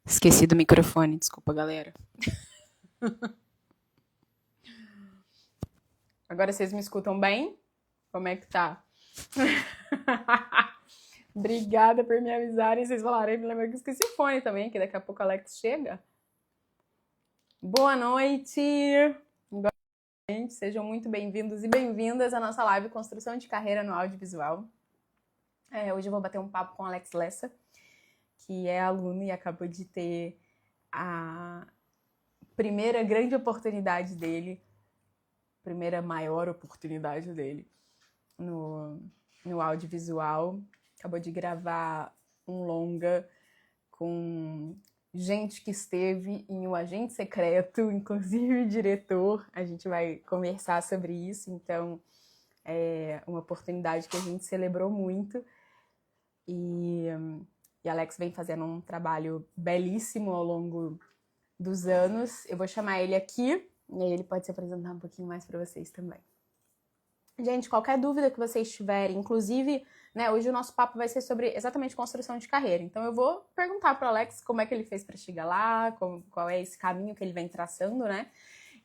Esqueci do microfone, desculpa, galera. Agora vocês me escutam bem? Como é que tá? Obrigada por me avisarem. Vocês falaram, me lembro que eu esqueci o fone também, que daqui a pouco o Alex chega. Boa noite! Sejam muito bem-vindos e bem-vindas à nossa live Construção de Carreira no Audiovisual. Hoje eu vou bater um papo com o Alex Lessa, que é aluno e acabou de ter a primeira grande oportunidade dele, primeira maior oportunidade dele no audiovisual. Acabou de gravar um longa com gente que esteve em Um Agente Secreto, inclusive o diretor. A gente vai conversar sobre isso, então é uma oportunidade que a gente celebrou muito. E Alex vem fazendo um trabalho belíssimo ao longo dos anos. Eu vou chamar ele aqui, e aí ele pode se apresentar um pouquinho mais para vocês também. Gente, qualquer dúvida que vocês tiverem, inclusive, né, hoje o nosso papo vai ser sobre exatamente construção de carreira. Então eu vou perguntar para o Alex como é que ele fez para chegar lá, qual é esse caminho que ele vem traçando, né?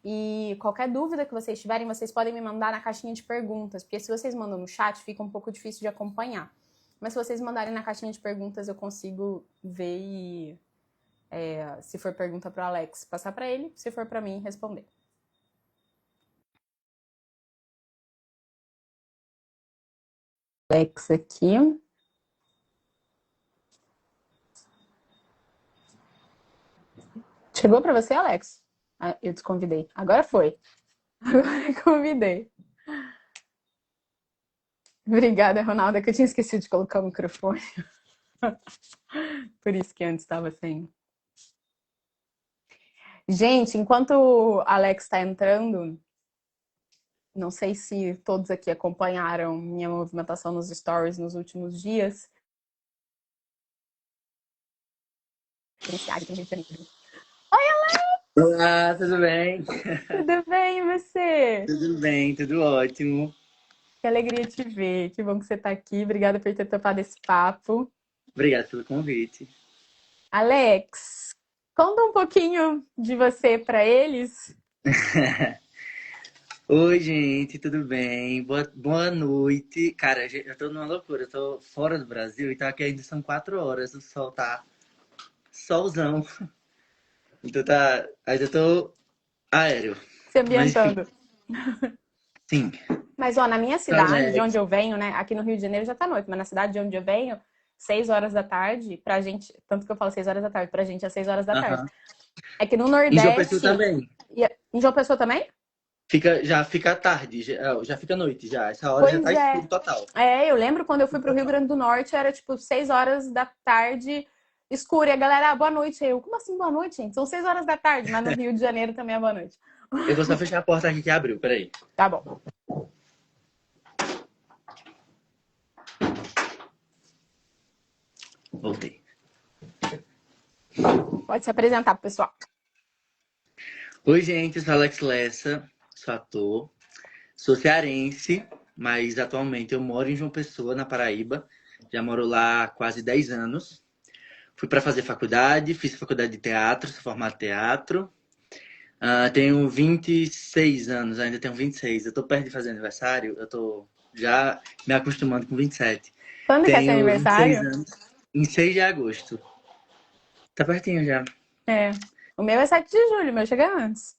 E qualquer dúvida que vocês tiverem, vocês podem me mandar na caixinha de perguntas, porque se vocês mandam no chat, fica um pouco difícil de acompanhar. Mas se vocês mandarem na caixinha de perguntas, eu consigo ver e, se for pergunta para o Alex, passar para ele, se for para mim, responder. Alex aqui. Chegou para você, Alex? Ah, eu desconvidei. Agora foi. Agora eu convidei. Obrigada, Ronaldo, que eu tinha esquecido de colocar o microfone. Por isso que antes estava sem. Gente, enquanto o Alex está entrando, não sei se todos aqui acompanharam minha movimentação nos stories nos últimos dias. Oi, Alex! Olá, tudo bem? Tudo bem, e você? Tudo bem, tudo ótimo. Que alegria te ver, que bom que você está aqui. Obrigada por ter topado esse papo. Obrigado pelo convite. Alex, conta um pouquinho de você para eles. Oi, gente, tudo bem? Boa noite. Cara, eu tô numa loucura, eu tô fora do Brasil, então aqui ainda são 4 horas, o sol tá solzão. Então ainda tô aéreo. Se Mas enfim, ambientando. sim. Mas, ó, na minha cidade, de Alex. onde eu venho, né? Aqui no Rio de Janeiro já tá noite, mas na cidade de onde eu venho, 6 horas da tarde, pra gente, tanto que eu falo 6 horas da tarde, pra gente é 6 horas da tarde. Aham. É que no Em João Pessoa Nordeste, também. em João Pessoa também? Já fica tarde, já fica noite já. Essa hora já Pois tá é. escuro total. Eu lembro quando eu fui pro Rio Grande do Norte, era tipo 6 horas da tarde, escuro. E a galera, boa noite. Eu, como assim boa noite, gente? São 6 horas da tarde, mas no Rio de Janeiro também é boa noite. Eu vou só fechar a porta aqui que abriu, peraí. Tá bom. Voltei. Pode se apresentar pro pessoal. Oi, gente, eu sou Alex Lessa, sou ator, sou cearense, mas atualmente eu moro em João Pessoa, na Paraíba. Já moro lá há quase 10 anos. Fui para fazer faculdade, fiz faculdade de teatro, sou formado em teatro. Tenho 26 anos, ainda tenho 26. Eu tô perto de fazer aniversário, eu tô já me acostumando com 27. Quando que é seu Tenho 26 aniversário? anos, em 6 de agosto. Tá pertinho já. É. O meu é 7 de julho, o meu chega antes.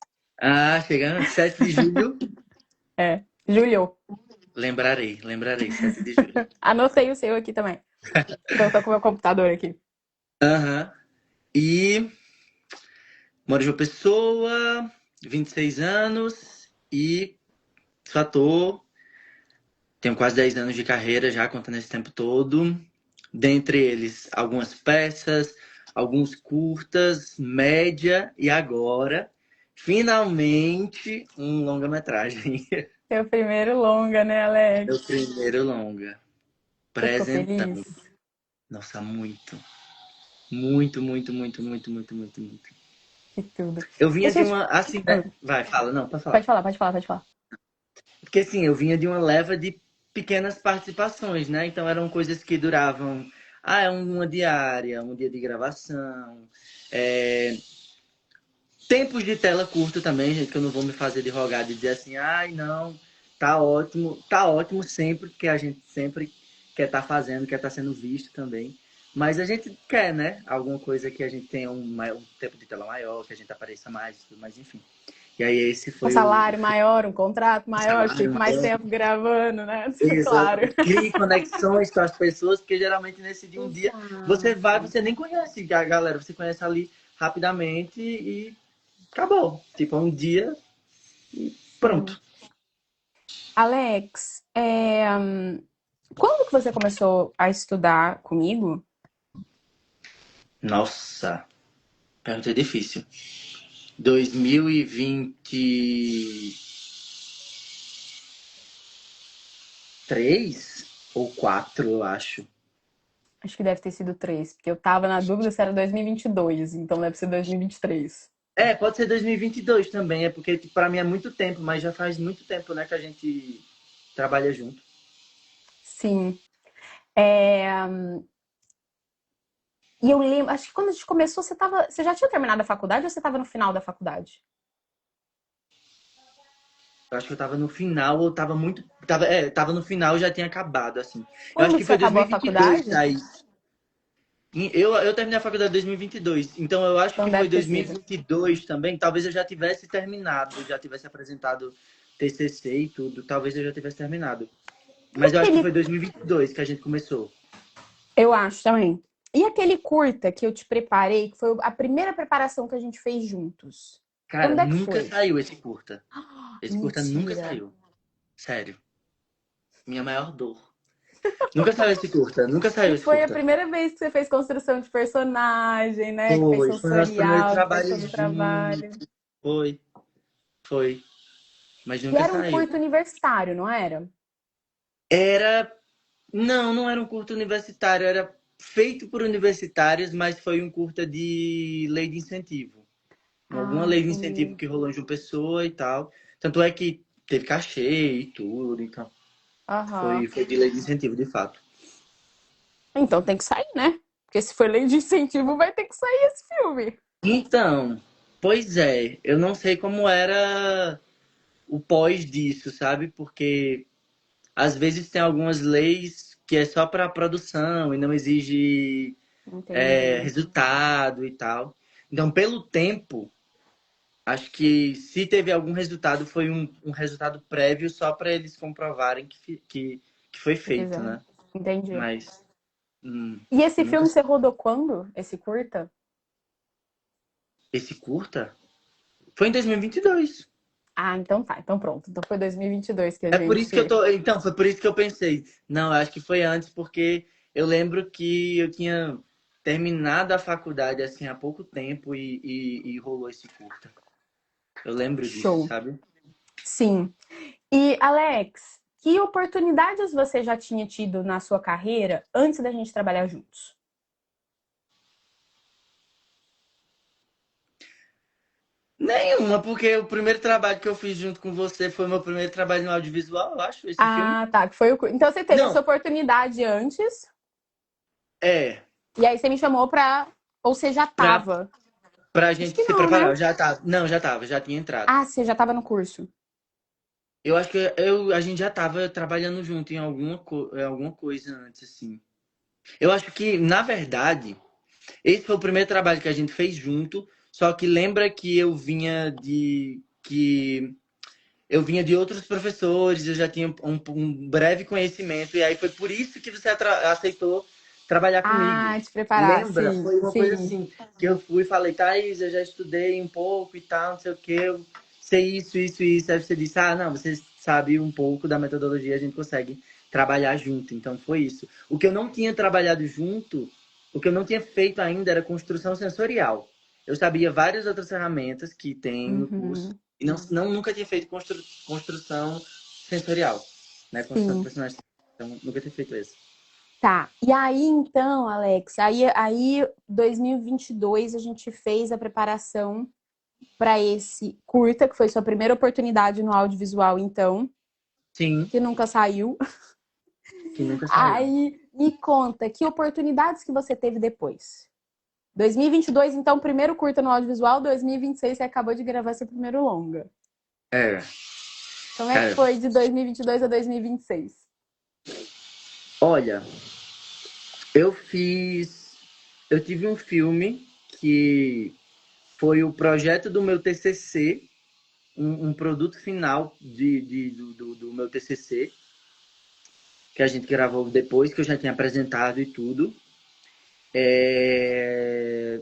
Chegando 7 de julho. Julho. Lembrarei, 7 de julho. Anotei o seu aqui também. Eu tô com o meu computador aqui. Aham. E moro em João Pessoa, 26 anos e sou ator. Tenho quase 10 anos de carreira já, contando esse tempo todo. Dentre eles, algumas peças, alguns curtas, média e agora, finalmente, um longa-metragem. Seu primeiro longa, né, Meu Alex? primeiro longa. Você ficou feliz? Apresentando. Nossa, muito. Muito, muito, muito, muito, muito, muito, muito. E tudo. Eu vinha Deixa de eu te... uma. Assim, né? Vai, fala, não, pode falar. Pode falar, pode falar, pode falar. Porque assim, eu vinha de uma leva de pequenas participações, né? Então eram coisas que duravam. É uma diária, um dia de gravação. Tempos de tela curto também, gente, que eu não vou me fazer de rogado e dizer assim, ai, não, tá ótimo sempre, porque a gente sempre quer estar fazendo, quer estar sendo visto também. Mas a gente quer, né? Alguma coisa que a gente tenha um tempo de tela maior, que a gente apareça mais, tudo mais, enfim. E aí esse Um foi salário maior, um contrato o maior, salário fico mais maior. tempo gravando, né? Exato. Claro. Crie conexões com as pessoas, porque geralmente nesse de um dia você vai, Exato. você nem conhece a galera, você conhece ali rapidamente e acabou. Tipo, é um dia e Sim. pronto. Alex, quando que você começou a estudar comigo? Nossa, pergunta difícil. 2023 ou 4, eu acho. Acho que deve ter sido 3, porque eu tava na dúvida se era 2022, então deve ser 2023. É, pode ser 2022 também, é porque tipo, para mim é muito tempo, mas já faz muito tempo, né, que a gente trabalha junto. Sim. É, E eu lembro, acho que quando a gente começou, você já tinha terminado a faculdade ou você estava no final da faculdade? Eu acho que eu tava no final, ou tava muito. Tava no final, já tinha acabado, assim. Eu acho Quando que que você foi acabou a 2022, faculdade? Thaís. Eu terminei a faculdade em 2022, então eu acho Então que foi deve ter sido. 2022 também. Talvez eu já tivesse terminado, já tivesse apresentado TCC e tudo. Talvez eu já tivesse terminado. E Mas eu acho que aquele, foi 2022 que a gente começou. eu acho também. E aquele curta que eu te preparei, que foi a primeira preparação que a gente fez juntos. Cara, Quando é que nunca foi? saiu esse curta. Esse curta nunca Mentira. saiu. Sério. Minha maior dor. Nunca saiu esse curta. Nunca saiu E esse foi a curta. primeira vez que você fez construção de personagem, né? Que fez Foi nosso primeiro sensorial, que fez trabalho todo o junto. trabalho. Foi, foi. Mas E nunca era um saiu. curto universitário, não era? Era. Não era um curta universitário. Era feito por universitários, mas foi um curta de lei de incentivo. Alguma Ah, lei de incentivo entendi. que rolou em João Pessoa e tal. Tanto é que teve cachê e tudo. Então, Aham. foi de lei de incentivo, de fato. Então tem que sair, né? Porque se for lei de incentivo, vai ter que sair esse filme. Então, pois é. Eu não sei como era o pós disso, sabe? Porque às vezes tem algumas leis que é só para produção e não exige Entendi. resultado e tal. Então, pelo tempo, acho que se teve algum resultado, foi um resultado prévio só para eles comprovarem que foi Que feito, fizeram. né? Entendi. Mas E esse nunca. filme você rodou quando? Esse curta? Esse curta foi em 2022. Ah, então tá. Então pronto. Então foi 2022 que a É por isso que eu gente. tô. Então, foi por isso que eu pensei. Não, acho que foi antes, porque eu lembro que eu tinha terminado a faculdade assim há pouco tempo e rolou esse curta. Eu lembro disso, Show. sabe? Sim. E, Alex, que oportunidades você já tinha tido na sua carreira antes da gente trabalhar juntos? Nenhuma, porque o primeiro trabalho que eu fiz junto com você foi o meu primeiro trabalho no audiovisual, eu acho, esse filme. Ah, tá. Que foi Então você teve essa Não, oportunidade antes, é. e aí você me chamou pra. Ou você já Pra, tava? pra Acho gente que se não, preparar. né? Eu já tava. Não, já tava, já tinha entrado. Ah, você já tava no curso. Eu acho que a gente já tava trabalhando junto em alguma coisa antes, assim. Eu acho que, na verdade, esse foi o primeiro trabalho que a gente fez junto, só que lembra que eu vinha de outros professores, eu já tinha um breve conhecimento, e aí foi por isso que você aceitou trabalhar comigo. Ah, te preparar, Lembra? sim, Foi uma coisa sim. assim, que eu fui e falei, Thaís, eu já estudei um pouco e tal, não sei o que, eu sei isso, isso, isso. Aí você disse, ah, não, você sabe um pouco da metodologia, a gente consegue trabalhar junto. Então foi isso. O que eu não tinha trabalhado junto, o que eu não tinha feito ainda era construção sensorial. Eu sabia várias outras ferramentas que tem no curso, Uhum, e nunca tinha feito construção sensorial, né? Construção de sim. personagens. Então, nunca tinha feito isso. Tá. E aí, então, Alex, aí 2022 a gente fez a preparação para esse curta, que foi sua primeira oportunidade no audiovisual, então, Sim, que nunca saiu. que nunca saiu. Aí me conta, que oportunidades que você teve depois? 2022, então, primeiro curta no audiovisual. 2026, você acabou de gravar seu primeiro longa. É, Como é que cara, foi de 2022 a 2026? olha, eu fiz. Eu tive um filme que foi o projeto do meu TCC, um produto final do meu TCC, que a gente gravou depois, que eu já tinha apresentado e tudo. É,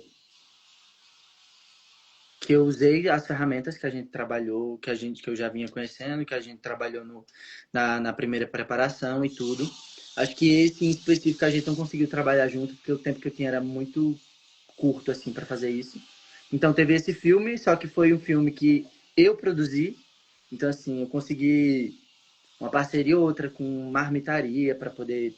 que eu usei as ferramentas que a gente trabalhou, que eu já vinha conhecendo, que a gente trabalhou na primeira preparação e tudo. Acho que esse em específico a gente não conseguiu trabalhar junto, porque o tempo que eu tinha era muito curto assim para fazer isso. Então teve esse filme, só que foi um filme que eu produzi. Então assim, eu consegui uma parceria ou outra com marmitaria para poder,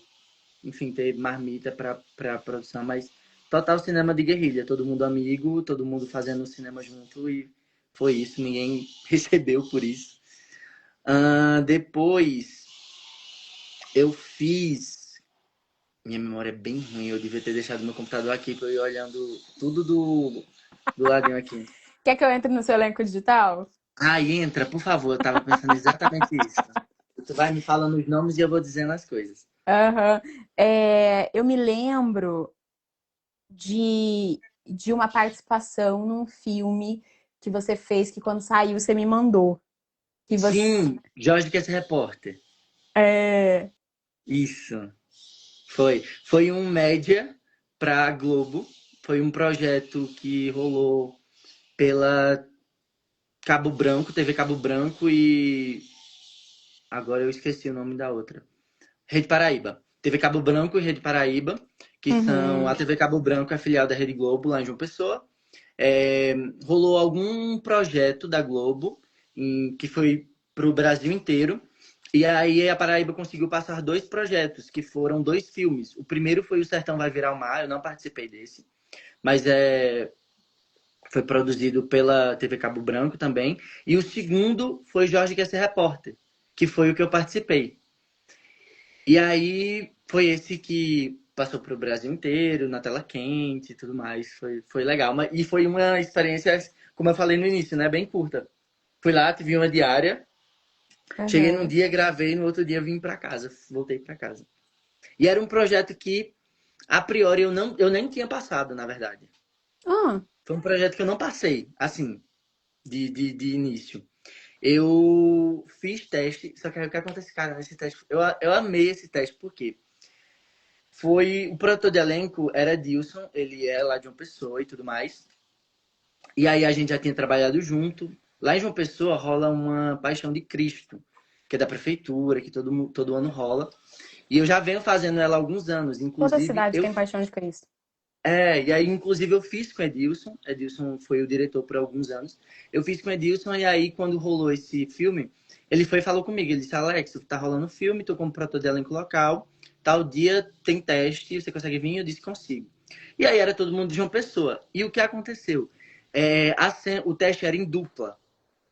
enfim, ter marmita para produção, mas total cinema de guerrilha, todo mundo amigo, todo mundo fazendo cinema junto e foi isso, ninguém recebeu por isso. Depois eu fiz. Minha memória é bem ruim, eu devia ter deixado meu computador aqui para eu ir olhando tudo do ladinho aqui. Quer que eu entre no seu elenco digital? Ai, entra, por favor, eu tava pensando exatamente isso. Tu vai me falando os nomes e eu vou dizendo as coisas. Aham. Eu me lembro de uma participação num filme que você fez, que quando saiu você me mandou. Que você. Sim, Jorge quer ser repórter. É... Isso. Foi um média para a Globo. Foi um projeto que rolou pela Cabo Branco, TV Cabo Branco e agora eu esqueci o nome da outra. Rede Paraíba. TV Cabo Branco e Rede Paraíba, que são a Uhum, TV Cabo Branco é filial da Rede Globo lá em João Pessoa. É, rolou algum projeto da Globo que foi para o Brasil inteiro. E aí a Paraíba conseguiu passar dois projetos, que foram dois filmes. O primeiro foi O Sertão Vai Virar o Mar, eu não participei desse, mas foi produzido pela TV Cabo Branco também. E o segundo foi Jorge Quer Ser Repórter, que foi o que eu participei. E aí foi esse que passou para o Brasil inteiro, na tela quente e tudo mais. Foi legal. E foi uma experiência, como eu falei no início, né? Bem curta. Fui lá, tive uma diária. Cheguei num uhum. dia, gravei, no outro dia vim para casa. Voltei para casa. E era um projeto que, a priori, eu nem tinha passado, na verdade. Ah, Foi um projeto que eu não passei, assim, de início. Eu fiz teste, só que aí o que acontece, cara, nesse teste, eu amei esse teste, por quê? Foi, o produtor de elenco era Dilson, ele é lá de João Pessoa e tudo mais. E aí a gente já tinha trabalhado junto. Lá em João Pessoa rola uma Paixão de Cristo, que é da prefeitura, que todo ano rola. E eu já venho fazendo ela há alguns anos. toda Inclusive, cidade tem paixão de Cristo. e aí, inclusive, eu fiz com o Edilson. Edilson foi o diretor por alguns anos. Eu fiz com o Edilson, e aí, quando rolou esse filme, ele foi e falou comigo. Ele disse: Alex, tá rolando filme, tô como produtor de elenco local. Tal dia tem teste, você consegue vir? Eu disse: consigo. E aí, era todo mundo de João Pessoa. E o que aconteceu? O teste era em dupla.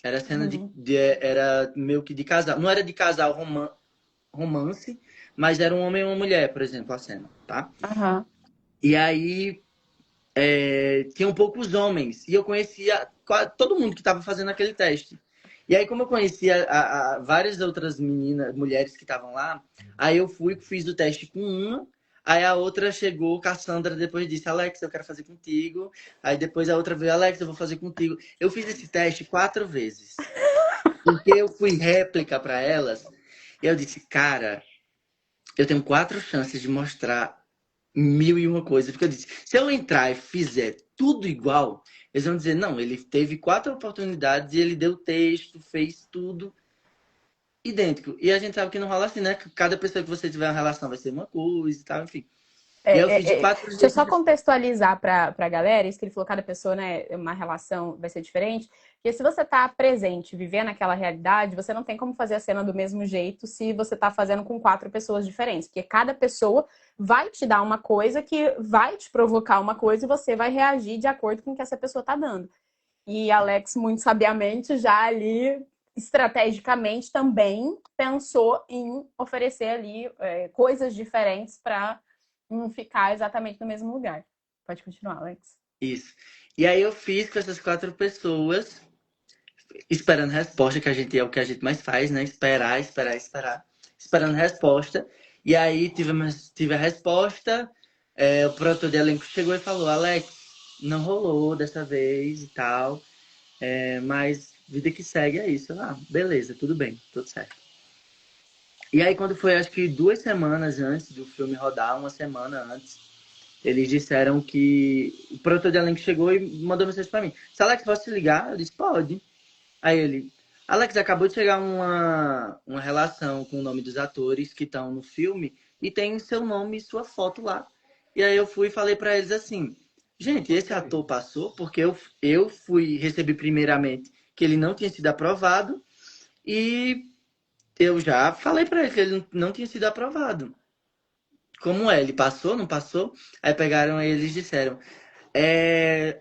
Era cena Uhum. era meio que de casal. Não era de casal romance, mas era um homem e uma mulher, por exemplo, a cena, tá? Aham. E aí tinham poucos homens. E eu conhecia todo mundo que estava fazendo aquele teste. E aí, como eu conhecia várias outras meninas, mulheres que estavam lá, aí eu fui, fiz o teste com uma. Aí a outra chegou, Cassandra, depois disse: Alex, eu quero fazer contigo. Aí depois a outra veio: Alex, eu vou fazer contigo. Eu fiz esse teste 4 vezes. Porque eu fui réplica para elas. E eu disse: cara, eu tenho 4 chances de mostrar mil e uma coisas. Porque eu disse, se eu entrar e fizer tudo igual, eles vão dizer, não, ele teve 4 oportunidades e ele deu texto, fez tudo idêntico. E a gente sabe que não rola assim, né? Que cada pessoa que você tiver uma relação vai ser uma coisa e tal, enfim. E aí eu fiz de quatro Deixa eu só vezes. contextualizar para a galera, isso que ele falou, cada pessoa, né, uma relação vai ser diferente. Porque se você tá presente, vivendo aquela realidade, você não tem como fazer a cena do mesmo jeito se você tá fazendo com 4 pessoas diferentes. Porque cada pessoa vai te dar uma coisa que vai te provocar uma coisa e você vai reagir de acordo com o que essa pessoa tá dando. E Alex, muito sabiamente, já ali, estrategicamente, também pensou em oferecer ali coisas diferentes para não ficar exatamente no mesmo lugar. Pode continuar, Alex. Isso. E aí eu fiz com essas 4 pessoas, esperando resposta, que a gente é o que a gente mais faz, né? Esperar, esperar, esperar. Esperando resposta. E aí tive a resposta, o produtor de elenco chegou e falou, Alex, não rolou dessa vez e tal. Mas vida que segue é isso. Beleza, tudo bem, tudo certo. E aí quando foi, acho que 2 semanas antes do filme rodar, uma semana antes, eles disseram que o produtor de elenco chegou e mandou mensagem pra mim. Se Alex, posso te ligar? Eu disse, pode. Aí ele, Alex, acabou de chegar uma relação com o nome dos atores que estão no filme e tem seu nome e sua foto lá. E aí eu fui e falei pra eles assim, gente, esse ator passou porque eu fui receber primeiramente que ele não tinha sido aprovado e eu já falei pra ele que ele não tinha sido aprovado. Como é? Ele passou, não passou? Aí pegaram eles e disseram,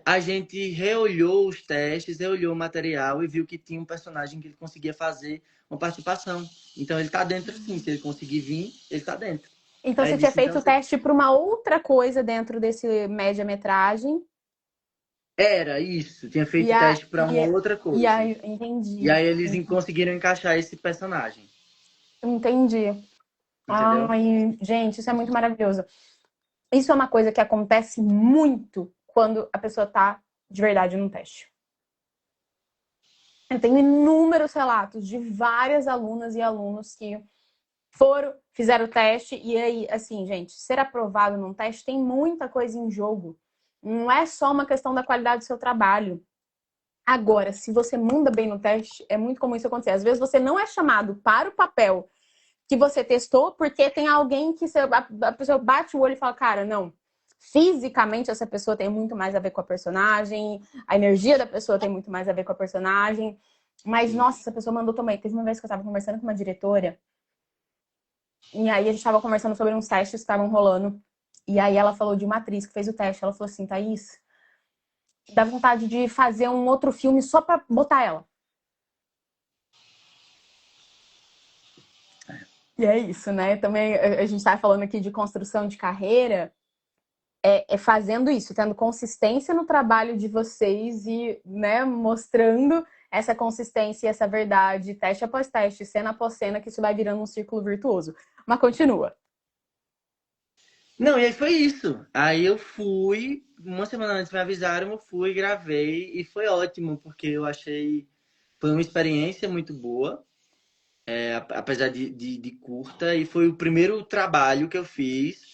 a gente reolhou os testes, reolhou o material e viu que tinha um personagem que ele conseguia fazer uma participação. Então ele tá dentro sim, se ele conseguir vir, ele tá dentro. Então Aí você tinha disse, feito então, o teste para uma outra coisa dentro desse média-metragem. era isso, tinha E, feito teste para uma outra e coisa. aí, entendi. E aí eles conseguiram encaixar esse personagem, Entendi. entendeu? Ai, gente, isso é muito maravilhoso. Isso é uma coisa que acontece muito quando a pessoa tá de verdade num teste. Eu tenho inúmeros relatos de várias alunas e alunos que fizeram o teste e aí, assim, gente, ser aprovado num teste tem muita coisa em jogo. Não é só uma questão da qualidade do seu trabalho. Agora, se você manda bem no teste, é muito comum isso acontecer. Às vezes você não é chamado para o papel que você testou porque tem alguém que a pessoa bate o olho e fala, cara, não. Fisicamente, essa pessoa tem muito mais a ver com a personagem, a energia da pessoa tem muito mais a ver com a personagem. Mas, nossa, essa pessoa mandou também. Teve uma vez que eu tava conversando com uma diretora e aí a gente tava conversando sobre uns testes que estavam rolando. E aí ela falou de uma atriz que fez o teste. Ela falou assim, Thaís, dá vontade de fazer um outro filme só pra botar ela. E é isso, né? Também a gente tá falando aqui de construção de carreira. É fazendo isso, tendo consistência no trabalho de vocês e, né, mostrando essa consistência e essa verdade, teste após teste, cena após cena, que isso vai virando um círculo virtuoso. Mas continua. Não, e aí foi isso. Aí eu fui, uma semana antes me avisaram, eu fui, gravei e foi ótimo, porque eu achei, foi uma experiência muito boa. Apesar de curta, e foi o primeiro trabalho que eu fiz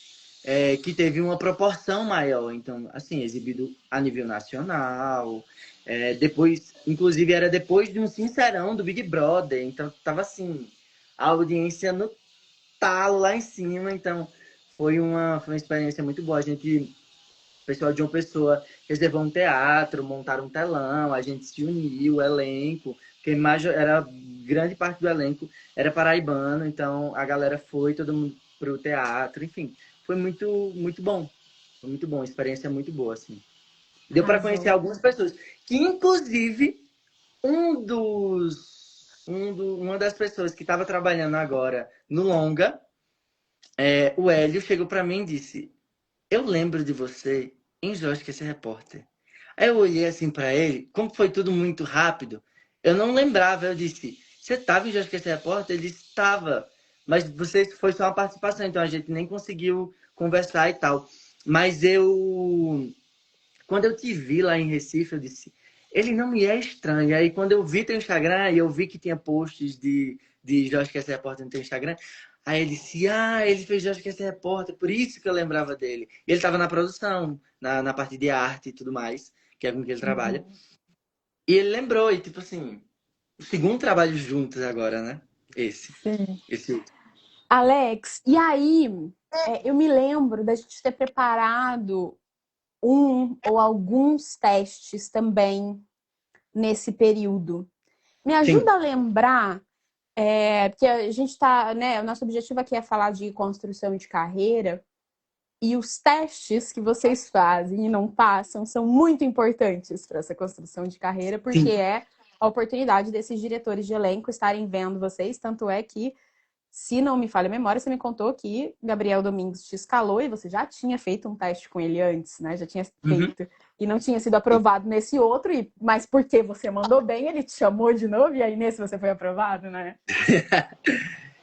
que teve uma proporção maior. Então, assim, exibido a nível nacional. Depois, inclusive, era depois de um Sincerão do Big Brother. Então, tava assim, a audiência no talo lá em cima. Então, foi uma experiência muito boa. O pessoal de uma pessoa reservou um teatro, montaram um telão, a gente se uniu, o elenco, porque era grande parte do elenco era paraibano, então a galera foi todo mundo pro teatro, enfim, foi muito muito bom. Foi muito bom, experiência muito boa assim. Deu para conhecer Arrasou. algumas pessoas, que inclusive uma das pessoas que estava trabalhando agora no longa, o Hélio chegou para mim e disse: eu lembro de você em Jorge que esse repórter. Aí eu olhei assim pra ele, como foi tudo muito rápido, eu não lembrava. Eu disse, você estava em Jorge que esse repórter? Ele disse, estava. Mas você foi só uma participação, então a gente nem conseguiu conversar e tal. Mas quando eu te vi lá em Recife, eu disse, ele não me é estranho. Aí quando eu vi teu Instagram e eu vi que tinha posts de Jorge que esse repórter no teu Instagram, aí ele disse, ele fez Jorge que esse repórter, por isso que eu lembrava dele. E ele estava na produção, na parte de arte e tudo mais, que é com que ele trabalha. Uhum. E ele lembrou, e tipo assim, o segundo trabalho juntos agora, né? Esse. Sim. Esse último. Alex, e aí, eu me lembro da gente ter preparado um ou alguns testes também nesse período. Me Sim, ajuda a lembrar, porque a gente está, né? O nosso objetivo aqui é falar de construção de carreira e os testes que vocês fazem e não passam são muito importantes para essa construção de carreira, porque sim. é a oportunidade desses diretores de elenco estarem vendo vocês. Tanto é que se não me falha a memória, você me contou que Gabriel Domingues te escalou e você já tinha feito um teste com ele antes, né? Já tinha Uhum. feito e não tinha sido aprovado nesse outro, mas porque você mandou bem, ele te chamou de novo e aí nesse você foi aprovado, né?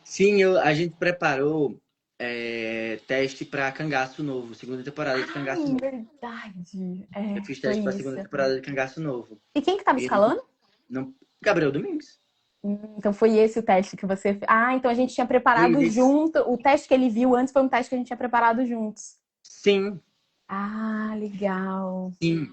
Sim, a gente preparou teste para Cangaço Novo, segunda temporada de Cangaço Ai, Novo. verdade. Eu É, fiz foi teste para segunda isso. temporada de Cangaço Novo. E quem que tava Ele escalando? não. Gabriel Domingues. Então foi esse o teste que você fez. Ah, então a gente tinha Foi preparado isso. junto. O teste que ele viu antes foi um teste que a gente tinha preparado juntos. Sim, Ah, legal. sim.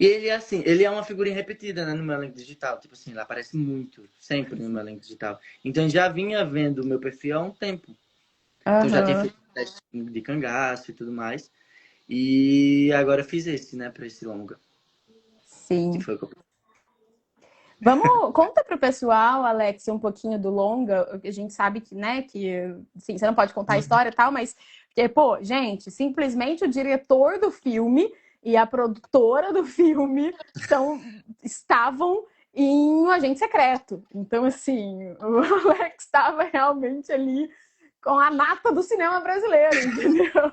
E ele é assim, ele é uma figurinha repetida, né, no meu elenco digital. Tipo assim, ele aparece muito, sempre no meu elenco digital. Então eu já vinha vendo o meu perfil há um tempo. Então já tinha Aham, feito teste de cangaço e tudo mais. E agora eu fiz esse, né, pra esse longa. Que sim. foi o que eu... Vamos, conta pro pessoal, Alex, um pouquinho do longa. A gente sabe que, né, que, sim, você não pode contar a história e tal, mas, porque, pô, gente, simplesmente o diretor do filme e a produtora do filme estavam em um agente secreto. Então, assim, o Alex estava realmente ali com a nata do cinema brasileiro, entendeu?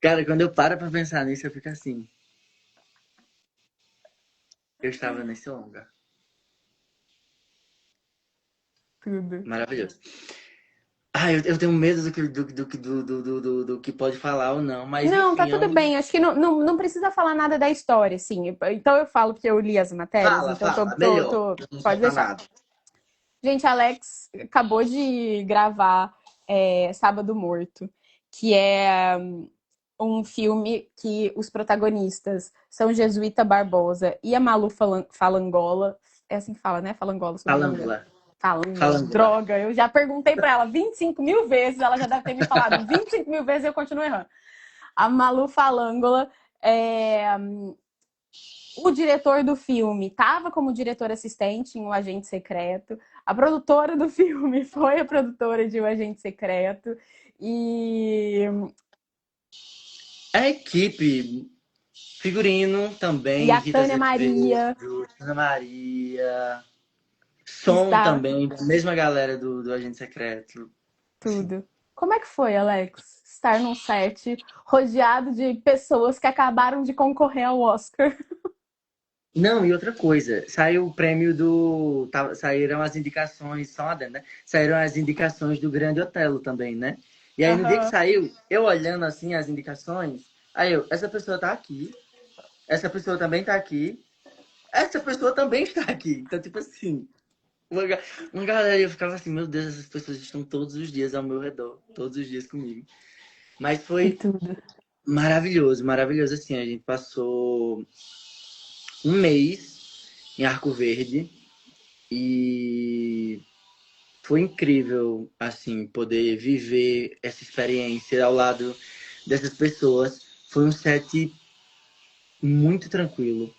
Cara, quando eu paro pra pensar nisso, eu fico assim. Eu estava nesse longa. Tudo. Maravilhoso. Ah, eu tenho medo do que pode falar ou não, mas Não, tá enfim, é tudo um... bem. Acho que não precisa falar nada da história, assim. Então eu falo porque eu li as matérias, Fala, então fala, melhor. Eu não pode soltar deixar. nada. Gente, Alex acabou de gravar Sábado Morto, que é um filme que os protagonistas são Jesuíta Barbosa e a Malu Falangola. É assim que fala, né? Falangola, o sobrenome dela. Falângula. Falângola. Falângula. Droga, eu já perguntei pra ela 25 mil vezes, ela já deve ter me falado 25 mil vezes e eu continuo errando. A Malu Falângola é, o diretor do filme estava como diretor assistente em Um Agente Secreto. A produtora do filme foi a produtora de Um Agente Secreto. E, A equipe, figurino e também, a Rita Tânia Azevedo, Maria Ana Maria, som está também, da mesma galera do Agente Secreto. Assim. tudo. Como é que foi, Alex? Estar num set rodeado de pessoas que acabaram de concorrer ao Oscar. Não, e outra coisa, saiu o prêmio do. Saíram as indicações, só uma adendo, né? Saíram as indicações do Grande Otelo também, né? E aí no dia que Aham. saiu, eu olhando assim as indicações, aí essa pessoa tá aqui, essa pessoa também tá aqui, essa pessoa também está aqui. Então, tipo assim, uma galera, eu ficava assim, meu Deus, essas pessoas estão todos os dias ao meu redor, todos os dias comigo. Mas E foi tudo. maravilhoso, maravilhoso assim. A gente passou um mês em Arco Verde e foi incrível, assim, poder viver essa experiência ao lado dessas pessoas. Foi um set muito tranquilo,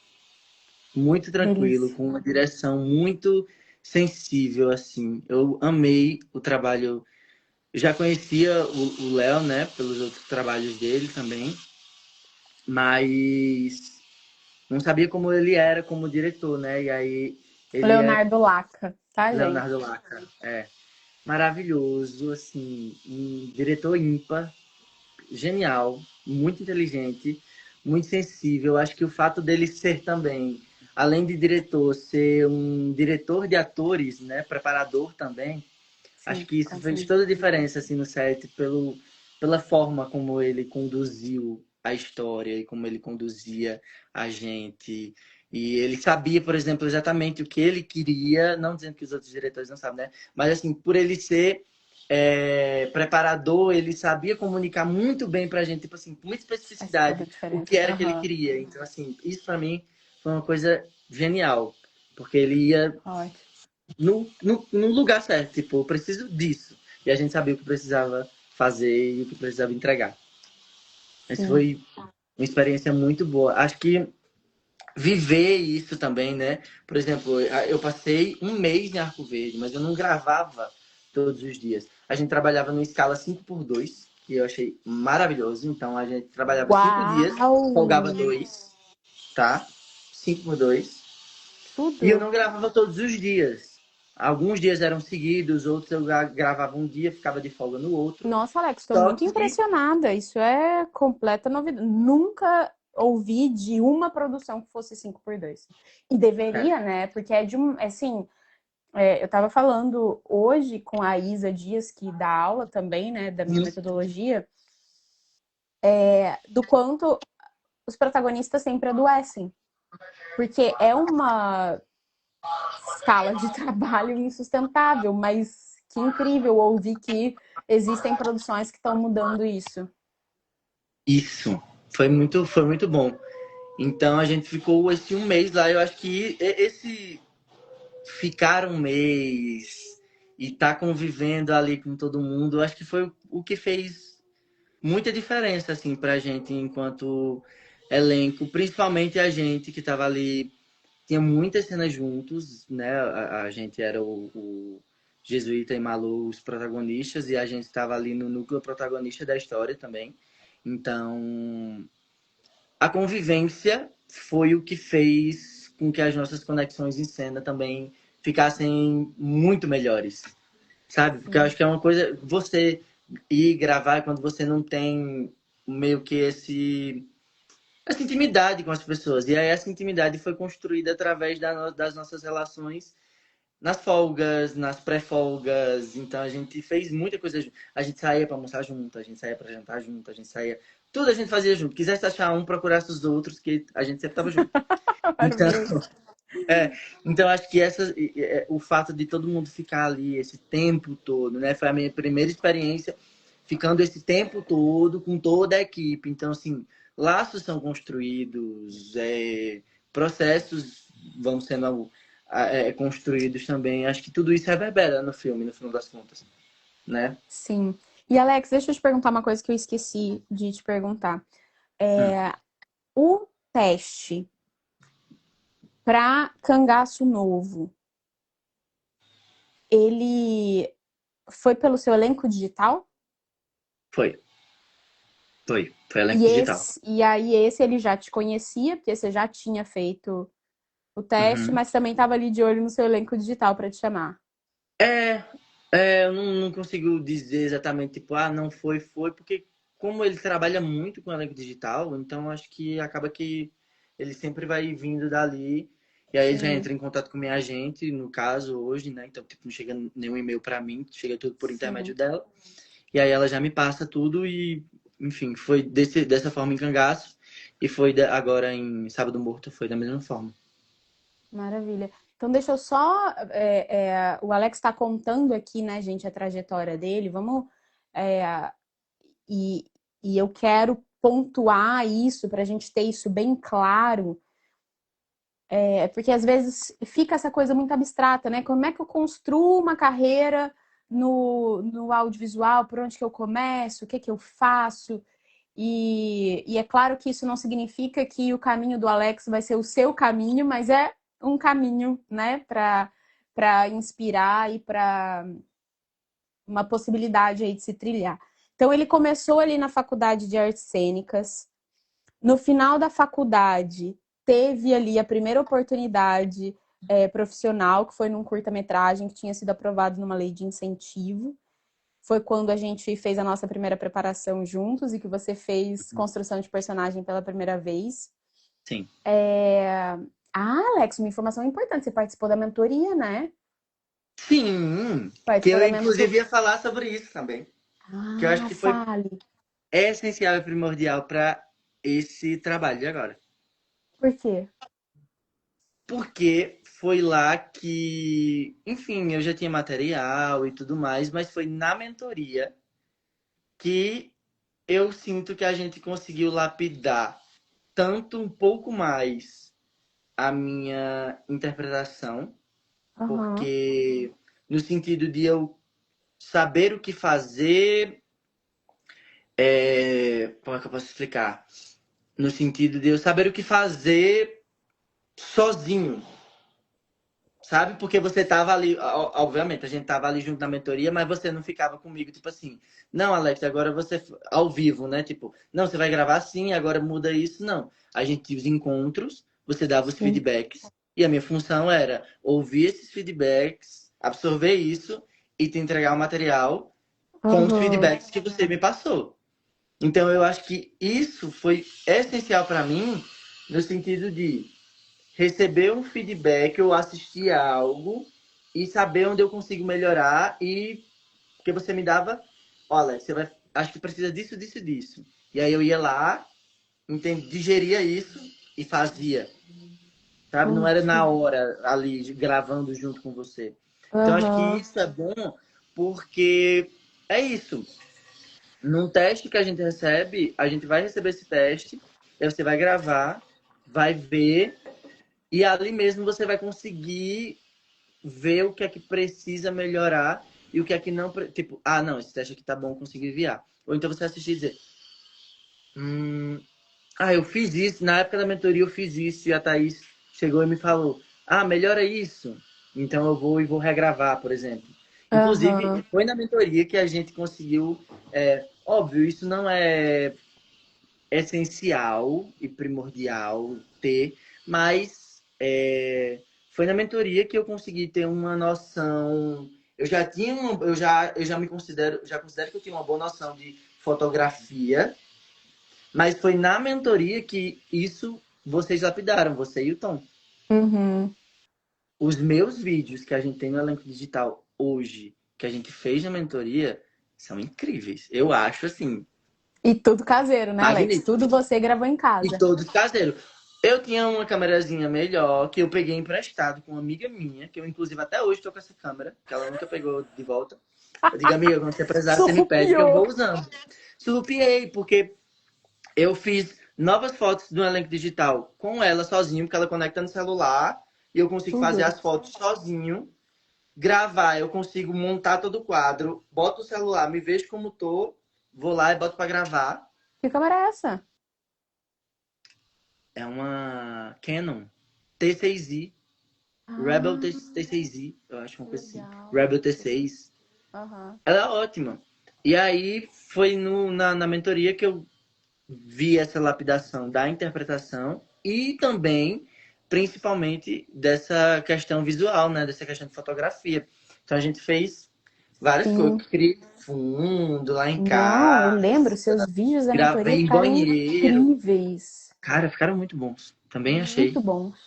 Delícia. com uma direção muito sensível, assim. Eu amei o trabalho. Já conhecia o Léo, né, pelos outros trabalhos dele também, mas não sabia como ele era como diretor, né? E aí ele é Leonardo Laca, tá, gente? Leonardo Laca, maravilhoso, assim, um diretor ímpar, genial, muito inteligente, muito sensível. Acho que o fato dele ser também, além de diretor, ser um diretor de atores, né, preparador também, acho Sim, que isso com fez certeza. toda a diferença assim no set pela forma como ele conduziu a história e como ele conduzia a gente. E ele sabia, por exemplo, exatamente o que ele queria, não dizendo que os outros diretores não sabem, né? Mas assim, por ele ser preparador, ele sabia comunicar muito bem pra gente, tipo assim, com muita Faz toda a especificidade, o que diferença. era que ele Aham. queria. Então, assim, isso pra mim foi uma coisa genial, porque ele ia Ótimo. no lugar certo. Tipo, eu preciso disso. E a gente sabia o que precisava fazer e o que precisava entregar. Isso Sim. foi uma experiência muito boa. Acho que viver isso também, né? Por exemplo, eu passei um mês em Arco Verde, mas eu não gravava todos os dias. A gente trabalhava numa escala 5x2, que eu achei maravilhoso. Então a gente trabalhava 5 dias, Uau! folgava dois, tá? 5x2. E eu Tudo. não gravava todos os dias. Alguns dias eram seguidos, outros eu gravava um dia, ficava de folga no outro. Nossa, Alex, estou Só muito que impressionada. Isso é completa novidade. Nunca ouvi de uma produção que fosse 5x2. E é, deveria, né? Porque é de um. Assim, eu estava falando hoje com a Isa Dias, que dá aula também, né? Da minha metodologia, do quanto os protagonistas sempre adoecem. Porque é uma escala de trabalho insustentável, mas que incrível ouvir que existem produções que estão mudando isso. isso. Foi muito bom. Então a gente ficou esse um mês lá. Eu acho que esse ficar um mês e estar convivendo ali com todo mundo, eu acho que foi o que fez muita diferença assim pra gente enquanto elenco, principalmente a gente que tava ali, tinha muitas cenas juntos, né? A gente era o Jesuíta e Malu, os protagonistas, e a gente estava ali no núcleo protagonista da história também. Então, a convivência foi o que fez com que as nossas conexões em cena também ficassem muito melhores, sabe? Porque eu Sim. acho que é uma coisa, você ir gravar quando você não tem meio que essa intimidade com as pessoas. E aí essa intimidade foi construída através das nossas relações nas folgas, nas pré-folgas. Então a gente fez muita coisa junto. A gente saía para almoçar junto, a gente saía para jantar junto, a gente saía. Tudo a gente fazia junto. Quisesse achar um, procurasse os outros, que a gente sempre tava junto. Então, Maravilhoso. é, então acho que o fato de todo mundo ficar ali esse tempo todo, né? Foi a minha primeira experiência ficando esse tempo todo com toda a equipe. Então, assim, laços são construídos, processos vão sendo construídos também. Acho que tudo isso reverbera no filme, no final das contas, né? Sim. E Alex, deixa eu te perguntar uma coisa que eu esqueci de te perguntar. Hum, O teste para Cangaço Novo, ele foi pelo seu elenco digital? foi, foi elenco E digital. esse ele já te conhecia, porque você já tinha feito o teste, Uhum. mas também estava ali de olho no seu elenco digital para te chamar. É, eu não consigo dizer exatamente, tipo, não foi, porque como ele trabalha muito com elenco digital, então acho que acaba que ele sempre vai vindo dali, e aí ele já Sim, entra em contato com minha agente, no caso, hoje, né? Então, tipo, não chega nenhum e-mail pra mim, chega tudo por intermédio sim. dela, e aí ela já me passa tudo e, enfim, foi dessa forma em Cangaço, e foi agora em Sábado Morto, foi da mesma forma. Maravilha. Então, deixa eu só. O Alex está contando aqui, né, gente, a trajetória dele. Vamos. é, e, e eu quero pontuar isso para a gente ter isso bem claro, porque às vezes fica essa coisa muito abstrata, né? Como é que eu construo uma carreira no audiovisual? Por onde que eu começo? O que que eu faço? E é claro que isso não significa que o caminho do Alex vai ser o seu caminho, mas é um caminho, né, para inspirar e para uma possibilidade aí de se trilhar. Então ele começou ali na faculdade de artes cênicas. No final da faculdade, teve ali a primeira oportunidade profissional, que foi num curta-metragem que tinha sido aprovado numa lei de incentivo. Foi quando a gente fez a nossa primeira preparação juntos e que você fez construção de personagem pela primeira vez. Sim. Alex, uma informação importante. Você participou da mentoria, né? Sim, que Participou eu da mentoria. inclusive ia falar sobre isso também. Que eu acho que foi Fale. essencial e primordial para esse trabalho de agora. Por quê? Porque foi lá que, enfim, eu já tinha material e tudo mais, mas foi na mentoria que eu sinto que a gente conseguiu lapidar tanto um pouco mais a minha interpretação, Aham. porque no sentido de eu saber o que fazer, como é que eu posso explicar? No sentido de eu saber o que fazer sozinho, sabe? Porque você tava ali, obviamente, a gente tava ali junto na mentoria, mas você não ficava comigo, tipo assim, não, Alex, agora você, ao vivo, né? Tipo, não, você vai gravar assim, agora muda isso. Não. A gente tinha os encontros, você dava os Sim. feedbacks, e a minha função era ouvir esses feedbacks absorver isso e te entregar o material com os Uhum. feedbacks que você me passou. Então, eu acho que isso foi essencial para mim, no sentido de receber um feedback ou assistir a algo e saber onde eu consigo melhorar e porque você me dava, olha, você vai, acho que precisa disso, disso, disso. E aí eu ia lá, digeria isso e fazia, sabe? Não era na Uhum. hora ali gravando junto com você. Então acho que Uhum. isso é bom porque é isso. Num teste que a gente recebe, a gente vai receber esse teste, aí você vai gravar, vai ver, e ali mesmo você vai conseguir ver o que é que precisa melhorar e o que é que não. Tipo, ah, não, esse teste aqui tá bom, consegui enviar. Ou então você assistir e dizer, hum, eu fiz isso, na época da mentoria eu fiz isso, e a Thaís chegou e me falou, melhora isso. Então eu vou e vou regravar, por exemplo. Inclusive, Aham. foi na mentoria que a gente conseguiu. Óbvio, isso não é essencial e primordial ter, mas foi na mentoria que eu consegui ter uma noção. Eu já tinha eu já me considero, já considero que eu tinha uma boa noção de fotografia, mas foi na mentoria que isso vocês lapidaram, você e o Tom. Uhum. Os meus vídeos que a gente tem no elenco digital hoje, que a gente fez na mentoria, são incríveis. Eu acho assim, E tudo caseiro, né, Alex? Tudo magníficos. você gravou em E casa. todos caseiros. Eu tinha uma câmerazinha melhor que eu peguei emprestado com uma amiga minha, que eu inclusive até hoje tô com essa câmera, que ela nunca pegou de volta. Eu digo, amiga, quando você precisar, você me pede que eu Surrupiou. vou usando. Surrupiei, porque eu fiz novas fotos do elenco digital com ela sozinho, porque ela conecta no celular e eu consigo fazer Uhum. as fotos sozinho. Gravar, eu consigo montar todo o quadro, boto o celular, me vejo como tô, vou lá e boto pra gravar. Que câmera é essa? É uma Canon T6i, Rebel Ah, T6i, eu acho uma que coisa assim. legal. Rebel Que legal. T6. Aham. Ela é ótima. E aí foi na mentoria que eu vi essa lapidação da interpretação e também, principalmente, dessa questão visual, né? Dessa questão de fotografia. Então a gente fez várias coisas. Sim. Criei fundo lá em Não, eu casa, lembro, seus vídeos da mentoria gravei em ficaram banheiro. incríveis. Cara, ficaram muito bons. Também Muito achei. bons.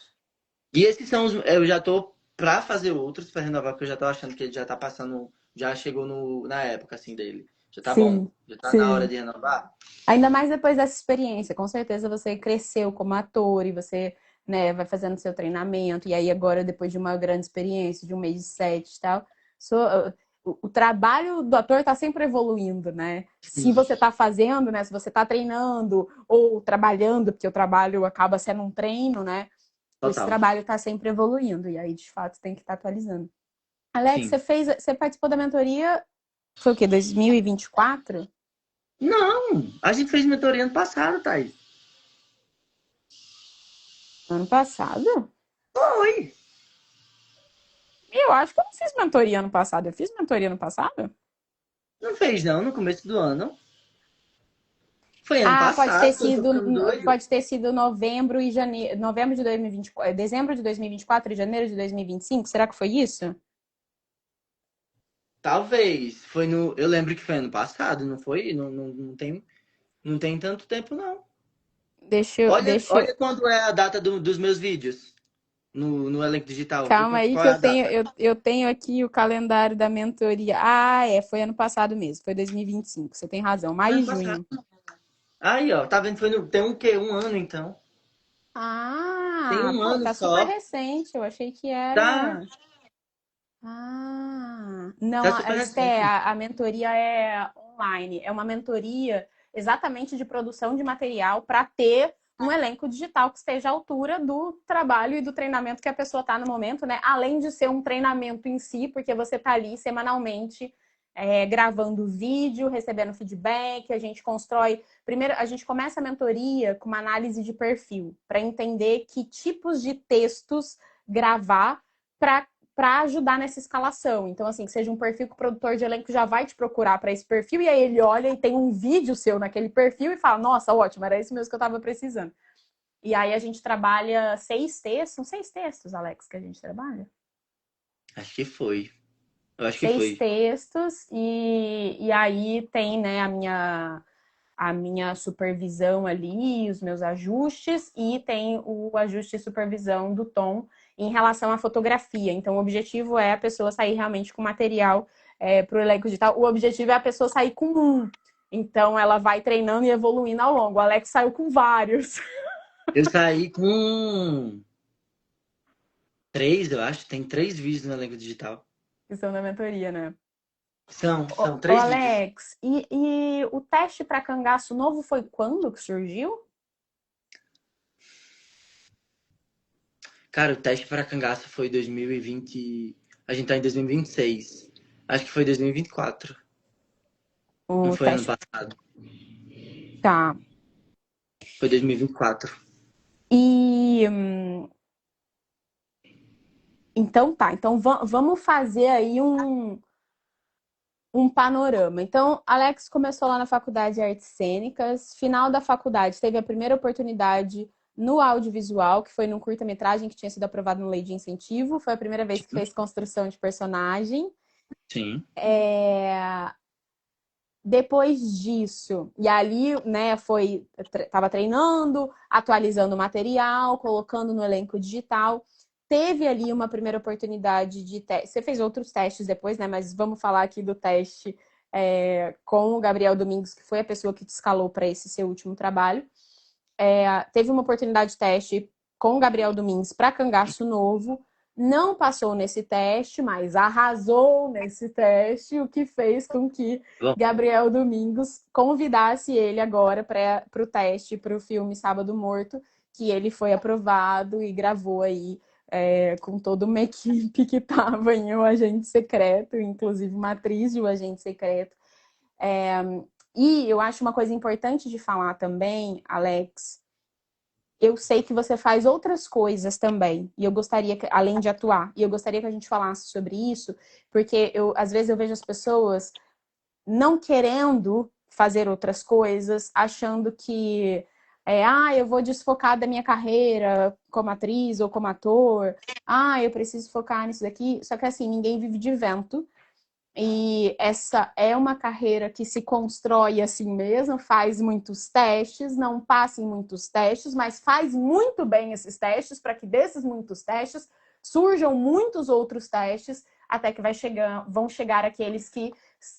E esses são os. Eu já tô pra fazer outros pra renovar, porque eu já tô achando que ele já tá passando. Já chegou na época, assim, dele. Já tá bom. Sim, Já tá na hora sim. de renovar. Ainda mais depois dessa experiência. Com certeza você cresceu como ator e você, né, vai fazendo seu treinamento. E aí agora, depois de uma grande experiência, de um mês de set e tal, o trabalho do ator está sempre evoluindo, né? Se Sim, você está fazendo, né? Se você está treinando ou trabalhando, porque o trabalho acaba sendo um treino, né? Esse total. trabalho está sempre evoluindo. E aí, de fato, tem que estar atualizando. Alex, Sim. você participou da mentoria, foi o quê? 2024? Não! A gente fez mentoria ano passado, Thaís. Ano passado? Foi! Eu acho que eu não fiz mentoria ano passado. Eu fiz mentoria ano passado? Não fez, não, no começo do ano. Foi ano Ah, passado, que eu tô ficando doido. pode ter sido novembro e janeiro, novembro de 2024, dezembro de 2024 e janeiro de 2025. Será que foi isso? Talvez. Foi no. Eu lembro que foi ano passado, não foi? Não tem tanto tempo, não. Olha, Deixa eu... olha quando é a data dos meus vídeos no elenco digital. Vê Calma aí qual que é a data. eu tenho aqui o calendário da mentoria. Ah, foi ano passado mesmo, foi 2025. Você tem razão, Foi maio e ano passado. junho. Aí, ó, tá vendo? Tem um quê? Um ano, então. Tem Ah, um pô, ano tá super só. recente. Eu achei que Tá, era. Ah, não, tá super Esté, recente. a mentoria é online. É uma mentoria exatamente de produção de material para ter um elenco digital que esteja à altura do trabalho e do treinamento que a pessoa está no momento, né? Além de ser um treinamento em si, porque você está ali semanalmente gravando vídeo, recebendo feedback, a gente constrói. Primeiro, a gente começa a mentoria com uma análise de perfil, para entender que tipos de textos gravar para ajudar nessa escalação. Então, assim, que seja um perfil que o produtor de elenco já vai te procurar para esse perfil, e aí ele olha e tem um vídeo seu naquele perfil e fala: Nossa, ótimo, era isso mesmo que eu estava precisando. E aí a gente trabalha 6 textos, são 6 textos, Alex, que a gente trabalha? Acho que foi. Eu acho que 6 foi. textos, e aí tem, né, a minha supervisão ali, os meus ajustes, e tem o ajuste e supervisão do tom em relação à fotografia. Então, o objetivo é a pessoa sair realmente com material para o elenco digital. O objetivo é a pessoa sair com um. Então, ela vai treinando e evoluindo ao longo. O Alex saiu com vários. Eu saí com 3, eu acho. Tem 3 vídeos no elenco digital. Que são da mentoria, né? São Ô, 3 vídeos. Alex, e o teste para cangaço novo foi quando que surgiu? Cara, o teste para cangaço foi 2020. A gente tá em 2026. Acho que foi 2024. Não O foi ano teste. passado. Tá. Foi 2024. E então tá. Então vamos fazer aí um panorama. Então, Alex começou lá na Faculdade de Artes Cênicas. Final da faculdade, teve a primeira oportunidade no audiovisual, que foi num curta-metragem que tinha sido aprovado no Lei de Incentivo. Foi a primeira vez que fez construção de personagem. Sim. Depois disso, e ali, né, tava treinando, atualizando o material, colocando no elenco digital. Teve ali uma primeira oportunidade de teste. Você fez outros testes depois, né? Mas vamos falar aqui do teste com o Gabriel Domingos, que foi a pessoa que te escalou para esse seu último trabalho. Teve uma oportunidade de teste com o Gabriel Domingos para Cangaço Novo. Não passou nesse teste, mas arrasou nesse teste, o que fez com que Bom, Gabriel Domingos convidasse ele agora para o teste para o filme Sábado Morto, que ele foi aprovado e gravou aí com toda uma equipe que estava em O Agente Secreto, inclusive uma atriz de O Agente Secreto. E eu acho uma coisa importante de falar também, Alex, eu sei que você faz outras coisas também, e eu gostaria que, além de atuar, e eu gostaria que a gente falasse sobre isso, porque às vezes eu vejo as pessoas não querendo fazer outras coisas, achando que eu vou desfocar da minha carreira como atriz ou como ator, eu preciso focar nisso daqui, só que assim, ninguém vive de vento, e essa é uma carreira que se constrói assim mesmo, faz muitos testes, não passa em muitos testes, mas faz muito bem esses testes para que desses muitos testes surjam muitos outros testes até que vão chegar aqueles que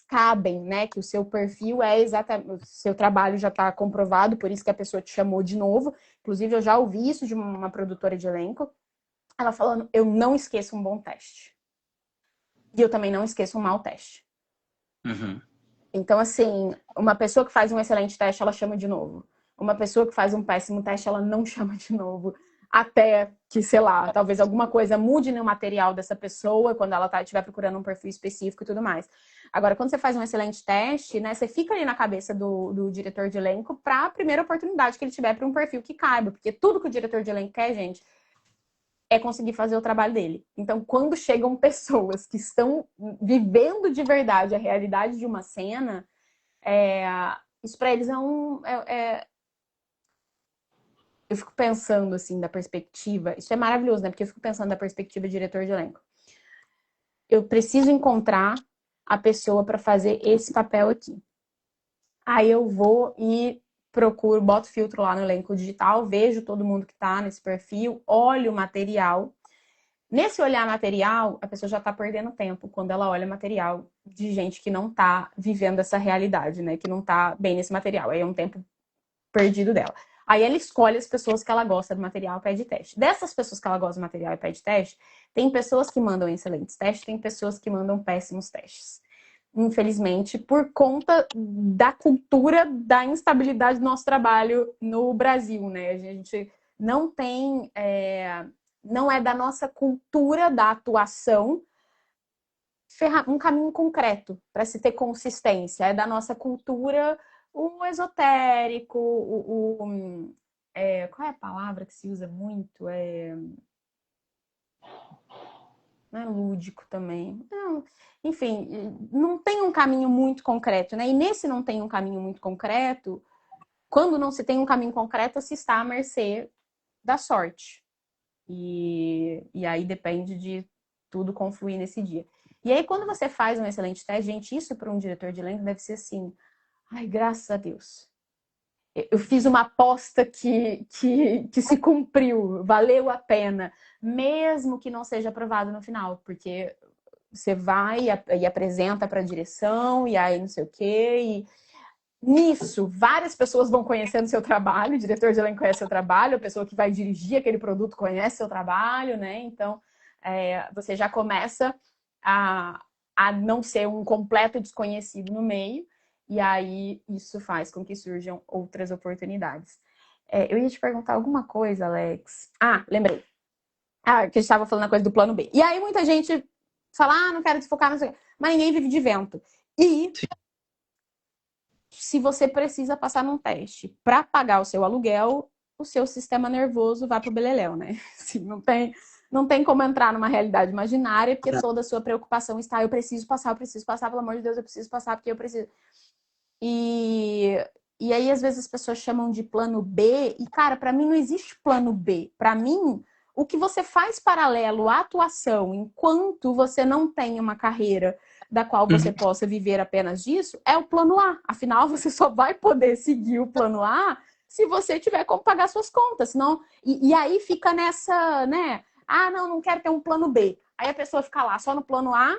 cabem, né? Que o seu perfil é exatamente, o seu trabalho já está comprovado, por isso que a pessoa te chamou de novo. Inclusive, eu já ouvi isso de uma produtora de elenco, ela falando: eu não esqueço um bom teste. E eu também não esqueço um mau teste. uhum. Então, assim, uma pessoa que faz um excelente teste, ela chama de novo. Uma pessoa que faz um péssimo teste, ela não chama de novo. Até que, sei lá, talvez alguma coisa mude no material dessa pessoa quando ela estiver procurando um perfil específico e tudo mais. Agora, quando você faz um excelente teste, né, você fica ali na cabeça do diretor de elenco para a primeira oportunidade que ele tiver para um perfil que caiba. Porque tudo que o diretor de elenco quer, gente, é conseguir fazer o trabalho dele. Então, quando chegam pessoas que estão vivendo de verdade a realidade de uma cena, isso para eles é um. Eu fico pensando, assim, da perspectiva. Isso é maravilhoso, né? Porque eu fico pensando da perspectiva de diretor de elenco. Eu preciso encontrar a pessoa para fazer esse papel aqui. Aí eu vou e procuro, boto filtro lá no elenco digital, vejo todo mundo que está nesse perfil, olho o material. Nesse olhar material, a pessoa já está perdendo tempo quando ela olha material de gente que não está vivendo essa realidade, né? Que não está bem nesse material. Aí é um tempo perdido dela. Aí ela escolhe as pessoas que ela gosta do material e pede teste. Dessas pessoas que ela gosta do material e pede teste, tem pessoas que mandam excelentes testes, tem pessoas que mandam péssimos testes. Infelizmente, por conta da cultura da instabilidade do nosso trabalho no Brasil, né? A gente não tem, não é da nossa cultura da atuação um caminho concreto para se ter consistência. É da nossa cultura o esotérico, qual é a palavra que se usa muito? Não é lúdico também. Não, enfim, não tem um caminho muito concreto, né? E nesse não tem um caminho muito concreto, quando não se tem um caminho concreto, se está à mercê da sorte. E aí depende de tudo confluir nesse dia. E aí, quando você faz um excelente teste, gente, isso para um diretor de elenco deve ser assim, ai, graças a Deus. Eu fiz uma aposta que se cumpriu, valeu a pena, mesmo que não seja aprovado no final, porque você vai e apresenta para a direção, e aí não sei o quê, e nisso, várias pessoas vão conhecendo seu trabalho, o diretor de elenco conhece seu trabalho, a pessoa que vai dirigir aquele produto conhece seu trabalho, né? Então, você já começa a, a não ser um completo desconhecido no meio, e aí isso faz com que surjam outras oportunidades. Eu ia te perguntar alguma coisa, Alex. Ah, lembrei. Que a gente estava falando a coisa do plano B. E aí muita gente fala, não quero desfocar, não sei o quê. Mas ninguém vive de vento. E se você precisa passar num teste para pagar o seu aluguel, o seu sistema nervoso vai pro beleléu, né? Assim, não tem como entrar numa realidade imaginária, porque toda a sua preocupação está, eu preciso passar, pelo amor de Deus, eu preciso passar, porque eu preciso. E aí, às vezes, as pessoas chamam de plano B, e, cara, para mim não existe plano B. Para mim, o que você faz paralelo à atuação, enquanto você não tem uma carreira da qual você possa viver apenas disso, é o plano A. Afinal, você só vai poder seguir o plano A se você tiver como pagar suas contas. Senão... E aí fica nessa, né? Ah, não quero ter um plano B. Aí a pessoa fica lá só no plano A,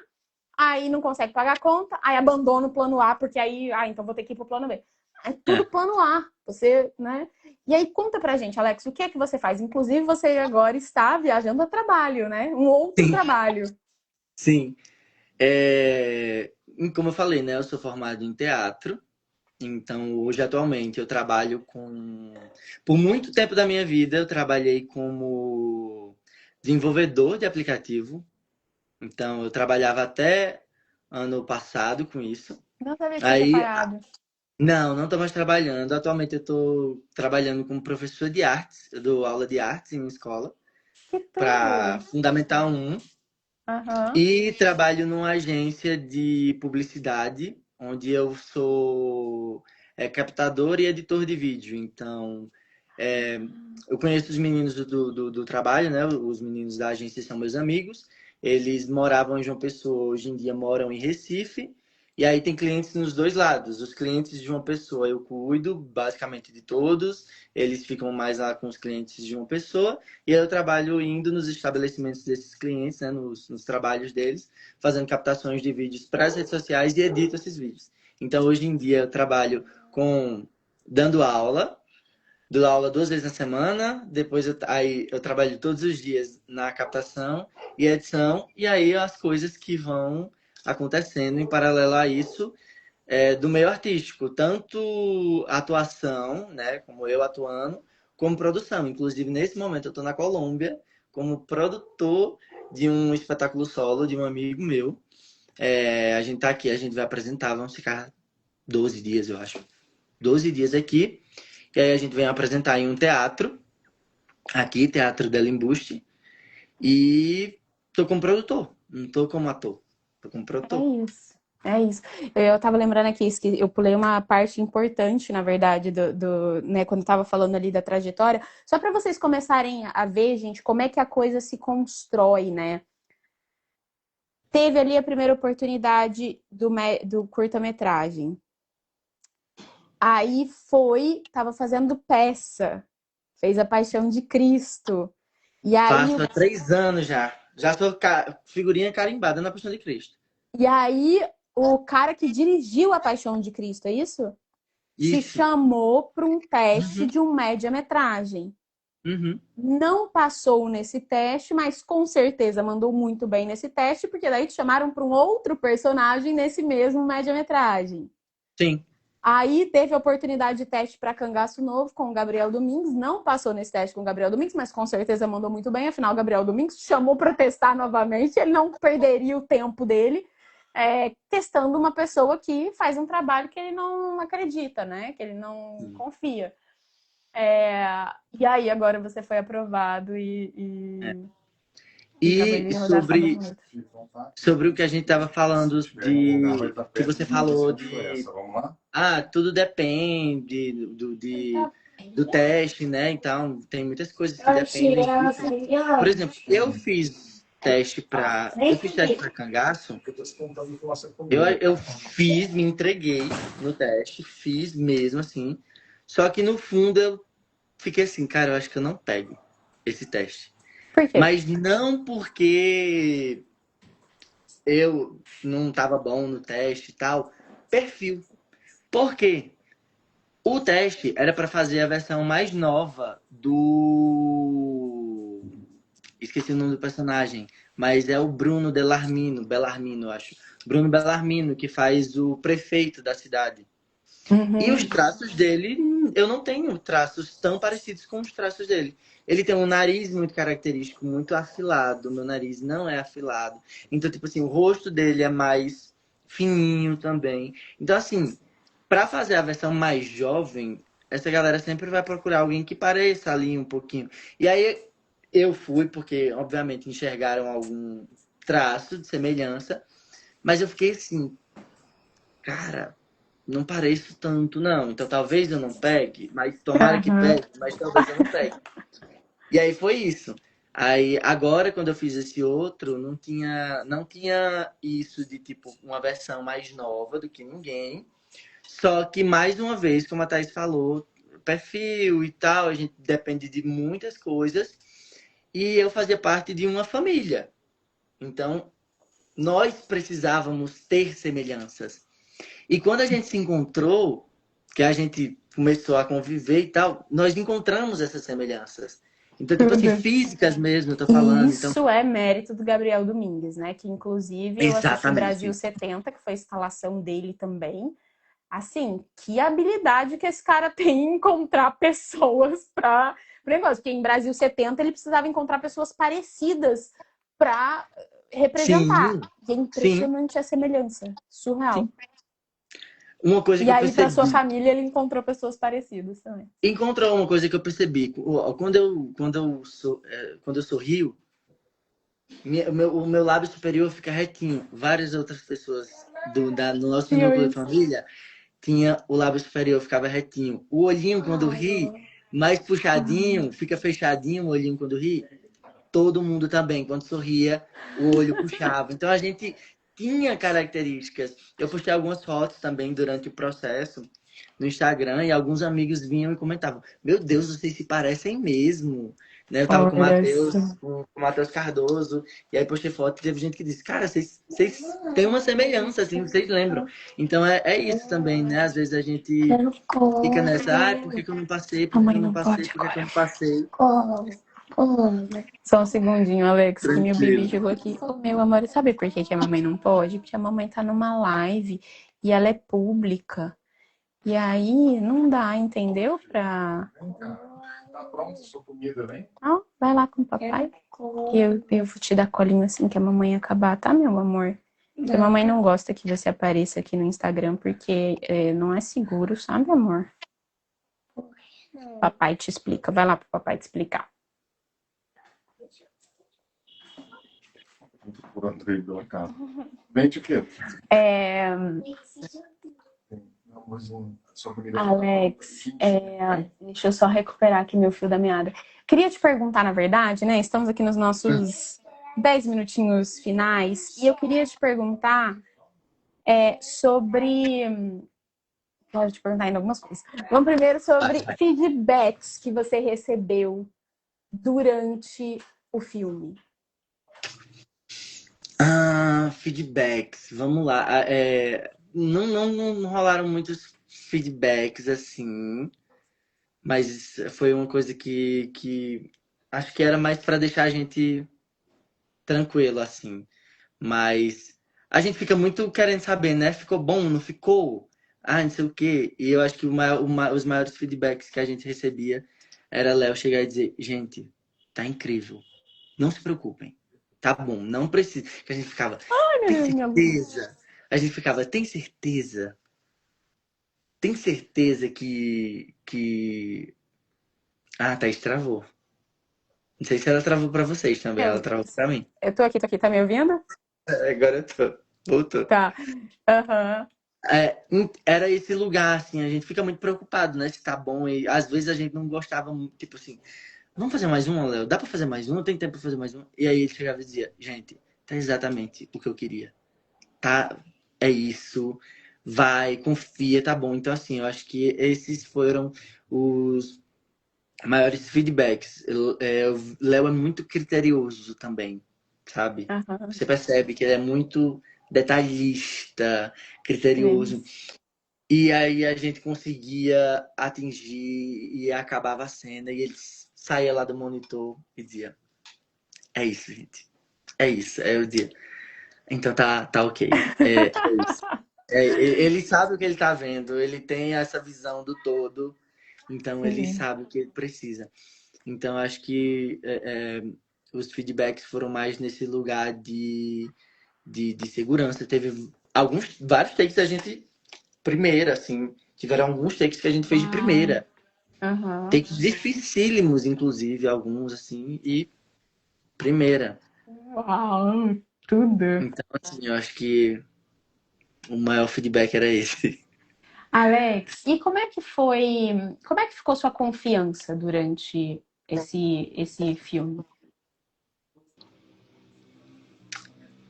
aí não consegue pagar a conta, aí abandona o plano A, porque aí, então vou ter que ir pro plano B. É tudo plano A, você, né? E aí conta pra gente, Alex, o que é que você faz? Inclusive, você agora está viajando a trabalho, né? Um outro Sim, trabalho. sim. Como eu falei, né? Eu sou formado em teatro. Então, hoje, atualmente, eu trabalho com... Por muito tempo da minha vida, eu trabalhei como desenvolvedor de aplicativo. Então, eu trabalhava até ano passado com isso. Não sabia que você tinha Aí, parado. não estou mais trabalhando. Atualmente, eu estou trabalhando como professor de artes. Eu dou aula de artes em uma escola Que para tudo! Fundamental 1. Aham. E trabalho numa agência de publicidade, onde eu sou captador e editor de vídeo. Então, é, eu conheço os meninos do trabalho, né? Os meninos da agência são meus amigos. Eles moravam em João Pessoa, hoje em dia moram em Recife. E aí tem clientes nos dois lados. Os clientes de João Pessoa eu cuido basicamente de todos. Eles ficam mais lá com os clientes de João Pessoa. E eu trabalho indo nos estabelecimentos desses clientes, né, nos trabalhos deles, fazendo captações de vídeos para as redes sociais e edito esses vídeos. Então, hoje em dia, eu trabalho dando aula, dou aula 2 vezes na semana, depois aí eu trabalho todos os dias na captação e edição, e aí as coisas que vão acontecendo em paralelo a isso do meio artístico, tanto atuação, né, como eu atuando, como produção. Inclusive, nesse momento, eu estou na Colômbia como produtor de um espetáculo solo de um amigo meu. A gente tá aqui, a gente vai apresentar, vamos ficar 12 dias, eu acho. 12 dias aqui. E aí a gente vem apresentar em um teatro, aqui, Teatro Del Embuste. E tô como produtor, não tô como ator. Tô como É produtor. isso. É isso. Eu tava lembrando aqui isso, que eu pulei uma parte importante, na verdade, né, quando eu tava falando ali da trajetória, só para vocês começarem a ver, gente, como é que a coisa se constrói, né? Teve ali a primeira oportunidade do curta-metragem. Aí tava fazendo peça, fez A Paixão de Cristo. E aí, Faço há 3 anos já. Já sou figurinha carimbada na Paixão de Cristo. e aí, o cara que dirigiu A Paixão de Cristo, é isso? Te Isso. chamou para um teste Uhum, de um média-metragem. uhum. Não passou nesse teste, mas com certeza mandou muito bem nesse teste, porque daí te chamaram para um outro personagem nesse mesmo média-metragem. Sim, Aí teve a oportunidade de teste para Cangaço Novo com o Gabriel Domingues. Não passou nesse teste com o Gabriel Domingues, mas com certeza mandou muito bem. Afinal, o Gabriel Domingues chamou para testar novamente. Ele não perderia o tempo dele testando uma pessoa que faz um trabalho que ele não acredita, né? Que ele não confia. E aí agora você foi aprovado e acabou E de rodar Estados sobre, Unidos. sobre o que a gente estava falando que você falou de tudo depende do teste, né? Então, tem muitas coisas que dependem disso. Por exemplo, eu fiz teste pra. Eu fiz teste pra cangaço. Eu fiz, me entreguei no teste, fiz mesmo assim. Só que no fundo eu fiquei assim, cara, eu acho que eu não pego esse teste. Por quê? Mas não porque eu não tava bom no teste e tal. Perfil. Por quê? O teste era para fazer a versão mais nova do. Esqueci o nome do personagem, mas é o Bruno Bellarmino, eu acho. Bruno Bellarmino, que faz o prefeito da cidade. E os traços dele, eu não tenho traços tão parecidos com os traços dele. Ele tem um nariz muito característico, muito afilado. Meu nariz não é afilado. Então, tipo assim, o rosto dele é mais fininho também. Então, assim, para fazer a versão mais jovem, essa galera sempre vai procurar alguém que pareça ali um pouquinho. E aí eu fui, porque obviamente enxergaram algum traço de semelhança, mas eu fiquei assim, cara, não pareço tanto, não. Então talvez eu não pegue, mas tomara que Aham. pegue, mas talvez eu não pegue. E aí foi isso. Aí agora, quando eu fiz esse outro, não tinha isso de tipo uma versão mais nova do que ninguém. Só que mais uma vez, como a Thaís falou, perfil e tal, a gente depende de muitas coisas. E eu fazia parte de uma família. Então, nós precisávamos ter semelhanças. E quando a gente se encontrou, que a gente começou a conviver e tal, nós encontramos essas semelhanças. Então, tipo assim, Tudo. físicas mesmo, eu tô E falando. Então, isso é mérito do Gabriel Domingues, né? Que inclusive eu assisti Brasil exatamente. 70, que foi a instalação dele também. Assim, que habilidade que esse cara tem em encontrar pessoas para negócio. Porque em Brasil 70 ele precisava encontrar pessoas parecidas para representar. Sim, E é sim, impressionante a semelhança. Surreal. sim. Uma coisa E que eu aí, para sua percebi. família, ele encontrou pessoas parecidas também. Encontrou uma coisa que eu percebi. Quando eu sorrio, o meu lábio superior fica retinho. Várias outras pessoas no nosso E eu núcleo de isso. família tinha o lábio superior, ficava retinho. O olhinho, quando ri, mais puxadinho, fica fechadinho o olhinho quando ri. Todo mundo também, quando sorria, o olho puxava. Então a gente tinha características. Eu postei algumas fotos também durante o processo no Instagram e alguns amigos vinham e comentavam: Meu Deus, vocês se parecem mesmo. Né? Eu tava com o Olha Matheus, só. com o Matheus Cardoso, e aí postei foto e teve gente que disse: Cara, vocês têm uma semelhança, assim, vocês lembram. Então é isso também, né? Às vezes a gente Não fica nessa: Ai, por come. que eu não passei? A Por que eu mãe não não passei? pode Por que eu agora. não passei? Come. Come. Só um segundinho, Alex, que meu bebê Tranquilo. chegou aqui. Ô, meu amor, sabe por que a mamãe não pode? Porque a mamãe tá numa live e ela é pública. E aí não dá, entendeu? Tá pronta a sua comida, né? Ah, vai lá com o papai. Eu vou te dar colinho assim que a mamãe acabar, tá, meu amor? Porque a mamãe não gosta que você apareça aqui no Instagram porque não é seguro, sabe, amor? Papai te explica. Vai lá pro papai te explicar. Por Andrei pela casa. Vende o quê? Alex, deixa eu só recuperar aqui meu fio da meada. Queria te perguntar, na verdade, né? Estamos aqui nos nossos 10 minutinhos finais e eu queria te perguntar sobre. Quero te perguntar ainda algumas coisas. Vamos primeiro sobre feedbacks que você recebeu durante o filme. Feedbacks, vamos lá. Não rolaram muitos feedbacks assim, mas foi uma coisa que acho que era mais para deixar a gente tranquilo assim. Mas a gente fica muito querendo saber, né? Ficou bom, não ficou? Ah, não sei o quê. E eu acho que os maiores feedbacks que a gente recebia era Léo chegar e dizer: Gente, tá incrível. Não se preocupem. Tá bom, não precisa. Que a gente ficava, Ai, meu tem Deus, minha luz. certeza? A gente ficava, tem certeza? Tem certeza que. Ah, Thaís travou. Não sei se ela travou pra vocês também, ela Eu, travou pra mim. eu tô aqui, tá me ouvindo? Agora eu tô. Voltou. Tá. Aham. Era esse lugar, assim, a gente fica muito preocupado, né? Se tá bom. E às vezes a gente não gostava muito, tipo assim, vamos fazer mais um, Léo? Dá pra fazer mais um? Tem tempo pra fazer mais um? E aí ele chegava e dizia, gente, tá exatamente o que eu queria. Tá, é isso. Vai, confia, tá bom. Então, assim, eu acho que esses foram os maiores feedbacks. O Léo é muito criterioso também, sabe? Aham, Você percebe que ele é muito detalhista, criterioso. sim. E aí a gente conseguia atingir e acabava a cena e ele saía lá do monitor e dizia, é isso, gente. É isso. Aí eu dizia, então tá ok. É isso. Ele sabe o que ele tá vendo, ele tem essa visão do todo, então ele Sim. sabe o que ele precisa. Então acho que os feedbacks foram mais nesse lugar de segurança. Teve vários takes da gente primeira, assim. Tiveram alguns takes que a gente fez de Uau. primeira. Aham. Takes dificílimos, inclusive, alguns, assim, e primeira. Uau, tudo. Então, assim, eu acho que o maior feedback era esse. Alex, e como é que ficou sua confiança durante esse filme?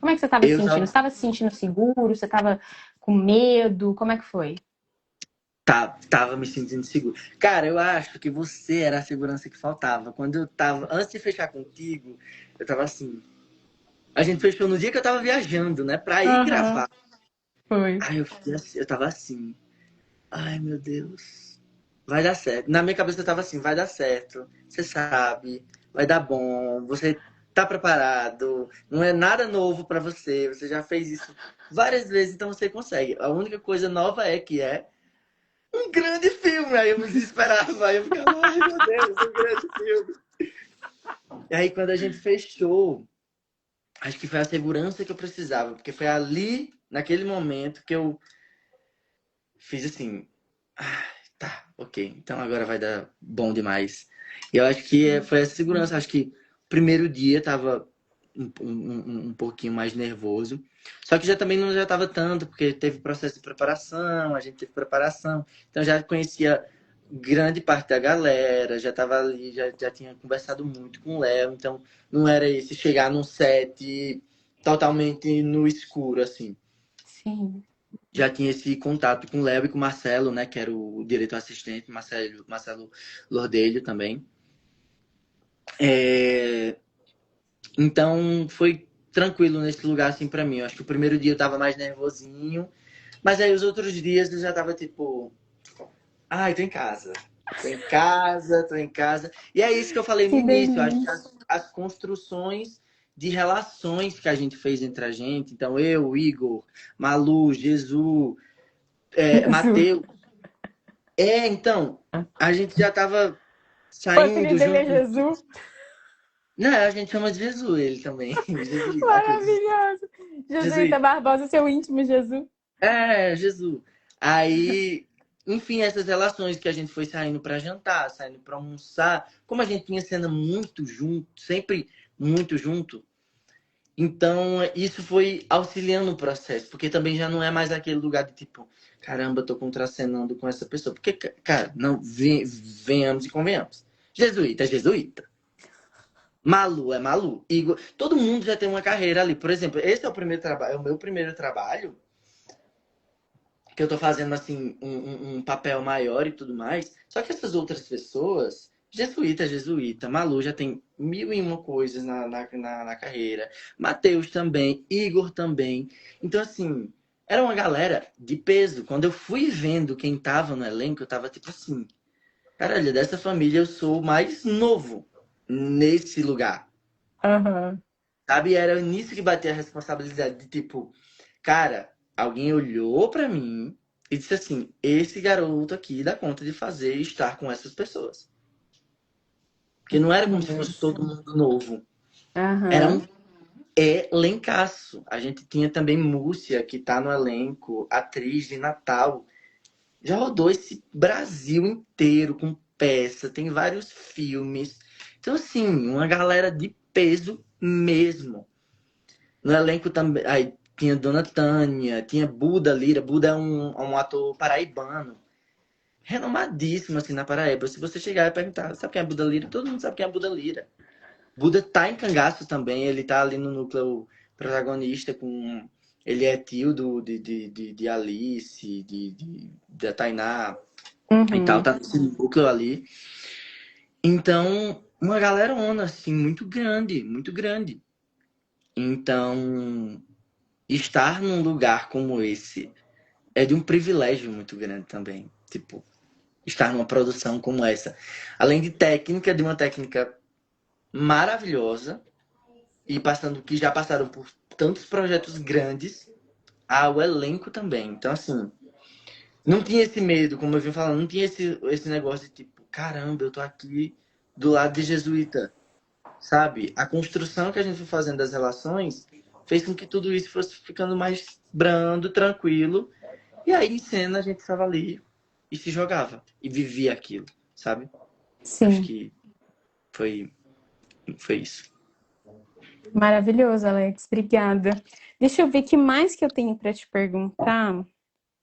Como é que você estava se Eu sentindo? Você tava, estava se sentindo seguro? Você estava com medo? Como é que foi? tava me sentindo seguro. Cara, eu acho que você era a segurança que faltava. Quando eu tava, antes de fechar contigo, eu tava assim. A gente fechou no dia que eu tava viajando, né, pra ir Aham, gravar. foi. Aí eu tava assim. Ai, meu Deus. Vai dar certo. Na minha cabeça eu tava assim, vai dar certo. Você sabe, vai dar bom. Você tá preparado. Não é nada novo pra você. Você já fez isso várias vezes, então você consegue. A única coisa nova é que é um grande filme. Aí eu me desesperava. Aí eu ficava, ai, meu Deus, um grande filme. E aí quando a gente fechou, acho que foi a segurança que eu precisava, porque foi ali, naquele momento, que eu fiz assim, ah, tá, ok, então agora vai dar bom demais. E eu acho que foi essa segurança. Acho que o primeiro dia tava um pouquinho mais nervoso. Só que já também não já tava tanto, porque teve processo de preparação, a gente teve preparação. Então já conhecia grande parte da galera, já tava ali, já tinha conversado muito com o Léo. Então não era esse chegar num set totalmente no escuro, assim. Sim. Já tinha esse contato com o Léo e com o Marcelo, né? Que era o diretor assistente, Marcelo Lordelho também. É, então foi tranquilo nesse lugar assim pra mim. Eu acho que o primeiro dia eu tava mais nervosinho, mas aí os outros dias eu já tava tipo, ai, tô em casa. Tô em casa, tô em casa. E é isso que eu falei no Que início. Eu acho que delícia. as construções de relações que a gente fez entre a gente. Então, eu, Igor, Malu, Jesus, Jesus. Matheus. Então, a gente já tava O apelido saindo dele é junto. Jesus. Não, a gente chama de Jesus, ele também. Jesuíta. Maravilhoso. Jesuíta Jesuíta. Barbosa, seu íntimo Jesus. Jesus. Aí, enfim, essas relações que a gente foi saindo pra jantar, saindo pra almoçar, como a gente tinha cena muito junto, sempre muito junto, então isso foi auxiliando o processo, porque também já não é mais aquele lugar de tipo, caramba, tô contracenando com essa pessoa. Porque, cara, não, venhamos e convenhamos. Jesuíta é jesuíta. Malu é Malu. Igor, todo mundo já tem uma carreira ali. Por exemplo, esse é o primeiro trabalho, é o meu primeiro trabalho que eu tô fazendo assim um papel maior e tudo mais. Só que essas outras pessoas, Jesuíta, Jesuíta, Malu já tem mil e uma coisas na carreira. Matheus também, Igor também. Então, assim, era uma galera de peso. Quando eu fui vendo quem tava no elenco, eu tava tipo assim, caralho, dessa família eu sou o mais novo nesse lugar. Aham. Sabe? Era nisso que batia a responsabilidade de tipo, cara, alguém olhou pra mim e disse assim: esse garoto aqui dá conta de fazer e estar com essas pessoas. Porque não era Que como se fosse delícia. todo mundo novo. Era Aham. um elencaço. A gente tinha também Múcia, que tá no elenco, atriz de Natal. Já rodou esse Brasil inteiro com peça, tem vários filmes. Então, assim, uma galera de peso mesmo. No elenco também. Aí tinha Dona Tânia, tinha Buda Lira. Buda é um ator paraibano. renomadíssimo, assim, na Paraíba. Se você chegar e perguntar, sabe quem é Buda Lira? Todo mundo sabe quem é Buda Lira. Buda tá em Cangaço também, ele tá ali no núcleo protagonista com... Ele é tio de Alice, da Tainá e tal, Uhum. tá nesse núcleo ali. Então, uma galerona, assim, muito grande, muito grande. Então, estar num lugar como esse é de um privilégio muito grande também. Tipo, estar numa produção como essa. Além de técnica, de uma técnica maravilhosa, e passando que já passaram por tantos projetos grandes, o elenco também. Então, assim, não tinha esse medo, como eu vim falando, não tinha esse negócio de tipo, caramba, eu tô aqui do lado de jesuíta, sabe? A construção que a gente foi fazendo das relações fez com que tudo isso fosse ficando mais brando, tranquilo. E aí, em cena, a gente estava ali e se jogava e vivia aquilo, sabe? Acho Sim. que foi, foi isso. Maravilhoso, Alex. Obrigada. Deixa eu ver o que mais que eu tenho para te perguntar.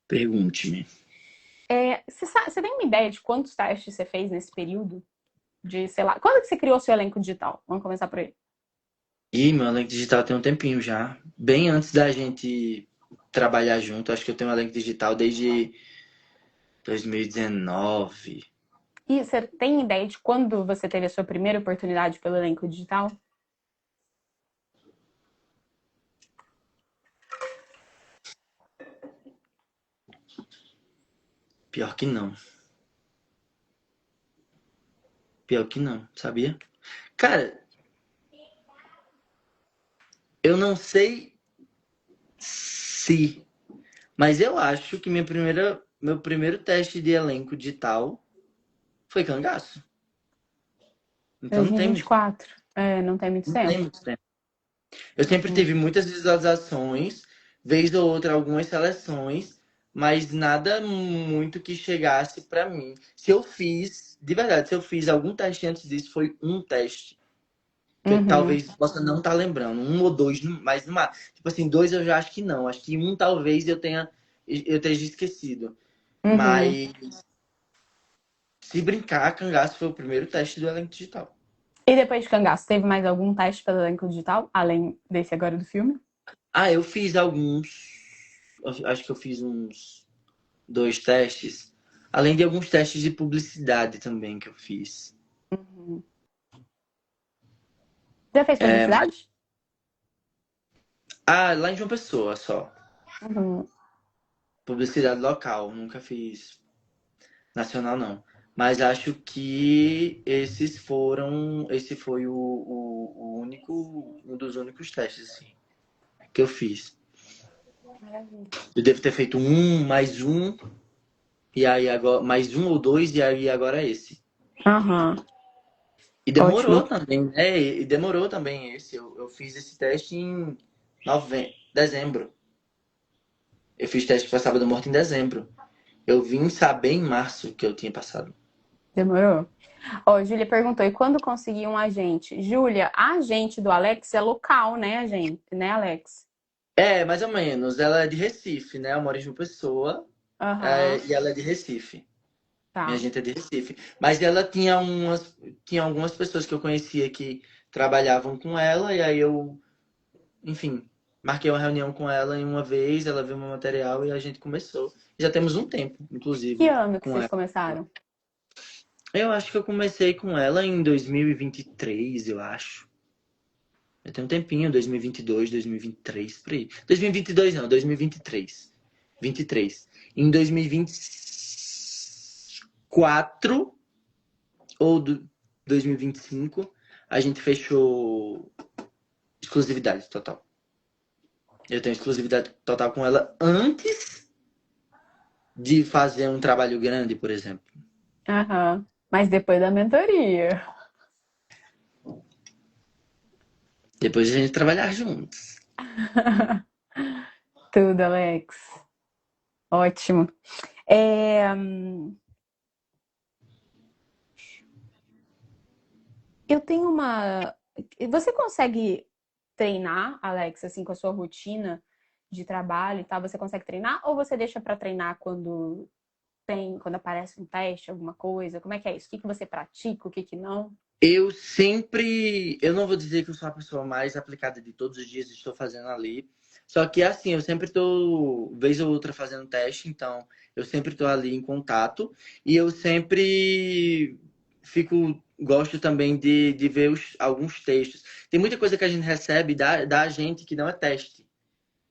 Pergunte-me. Você tem uma ideia de quantos testes você fez nesse período? De, sei lá, quando que você criou seu elenco digital? Vamos começar por aí. E meu elenco digital tem um tempinho já. Bem antes da gente trabalhar junto. Acho que eu tenho um elenco digital desde 2019. E você tem ideia de quando você teve a sua primeira oportunidade pelo elenco digital? Pior que não. Pior que não, sabia? Cara, eu não sei se, mas eu acho que meu primeiro teste de elenco digital foi cangaço. Então não tem muito, 2024. É, não tem muito não tem tempo. muito tempo. Eu sempre Uhum. tive muitas visualizações, vez ou outra algumas seleções, mas nada muito que chegasse pra mim. Se eu fiz, de verdade, se eu fiz algum teste antes disso, foi um teste. Que eu Uhum. talvez possa não estar lembrando. Um ou dois, mas numa. Tipo assim, dois eu já acho que não. Acho que um talvez eu esteja esquecido. Uhum. Mas se brincar, cangaço foi o primeiro teste do elenco digital. E depois de Cangaço, teve mais algum teste pelo elenco digital, além desse agora do filme? Eu fiz alguns. Acho que eu fiz uns dois testes. Além de alguns testes de publicidade também que eu fiz. Uhum. Já fez É, publicidade? lá em João Pessoa só. Uhum. Publicidade local. Nunca fiz nacional, não. Mas acho que esses foram. Esse foi o único. Um dos únicos testes, assim, que eu fiz. Maravilha. Eu devo ter feito um, mais um, e aí agora. Mais um ou dois, e aí agora é esse. Aham. E Ótimo. demorou também, né? E demorou também esse. Eu fiz esse teste em dezembro. Eu fiz teste para sábado morto em dezembro. Eu vim saber em março que eu tinha passado. Demorou? Ó, Júlia perguntou, e quando conseguir um agente? Júlia, a agente do Alex é local, né, gente? Né, Alex? É, mais ou menos. Ela é de Recife, né? Eu moro em João Pessoa, Aham, e ela é de Recife. Minha tá. gente é de Recife. Mas ela tinha algumas pessoas que eu conhecia que trabalhavam com ela, e aí eu, enfim, marquei uma reunião com ela em uma vez, ela viu meu material e a gente começou. Já temos um tempo, Que inclusive, ano que com vocês ela. começaram? Eu acho que eu comecei com ela em 2023, eu acho. Eu tenho um tempinho, 2022, 2023, por aí. 2022 não, 2023. 23. Em 2024 ou 2025, a gente fechou exclusividade total. Eu tenho exclusividade total com ela antes de fazer um trabalho grande, por exemplo. Aham. Mas depois da mentoria. Depois de a gente trabalhar juntos. Tudo, Alex. Ótimo. É, eu tenho uma. Você consegue treinar, Alex, assim, com a sua rotina de trabalho e tal? Você consegue treinar ou você deixa pra treinar quando tem quando aparece um teste, alguma coisa? Como é que é isso? O que que você pratica, o que que não? Eu não vou dizer que eu sou a pessoa mais aplicada de todos os dias, estou fazendo ali. Só que assim, eu sempre estou, vez ou outra, fazendo teste, então eu sempre estou ali em contato. E eu sempre gosto também de ver alguns textos. Tem muita coisa que a gente recebe da gente que não é teste.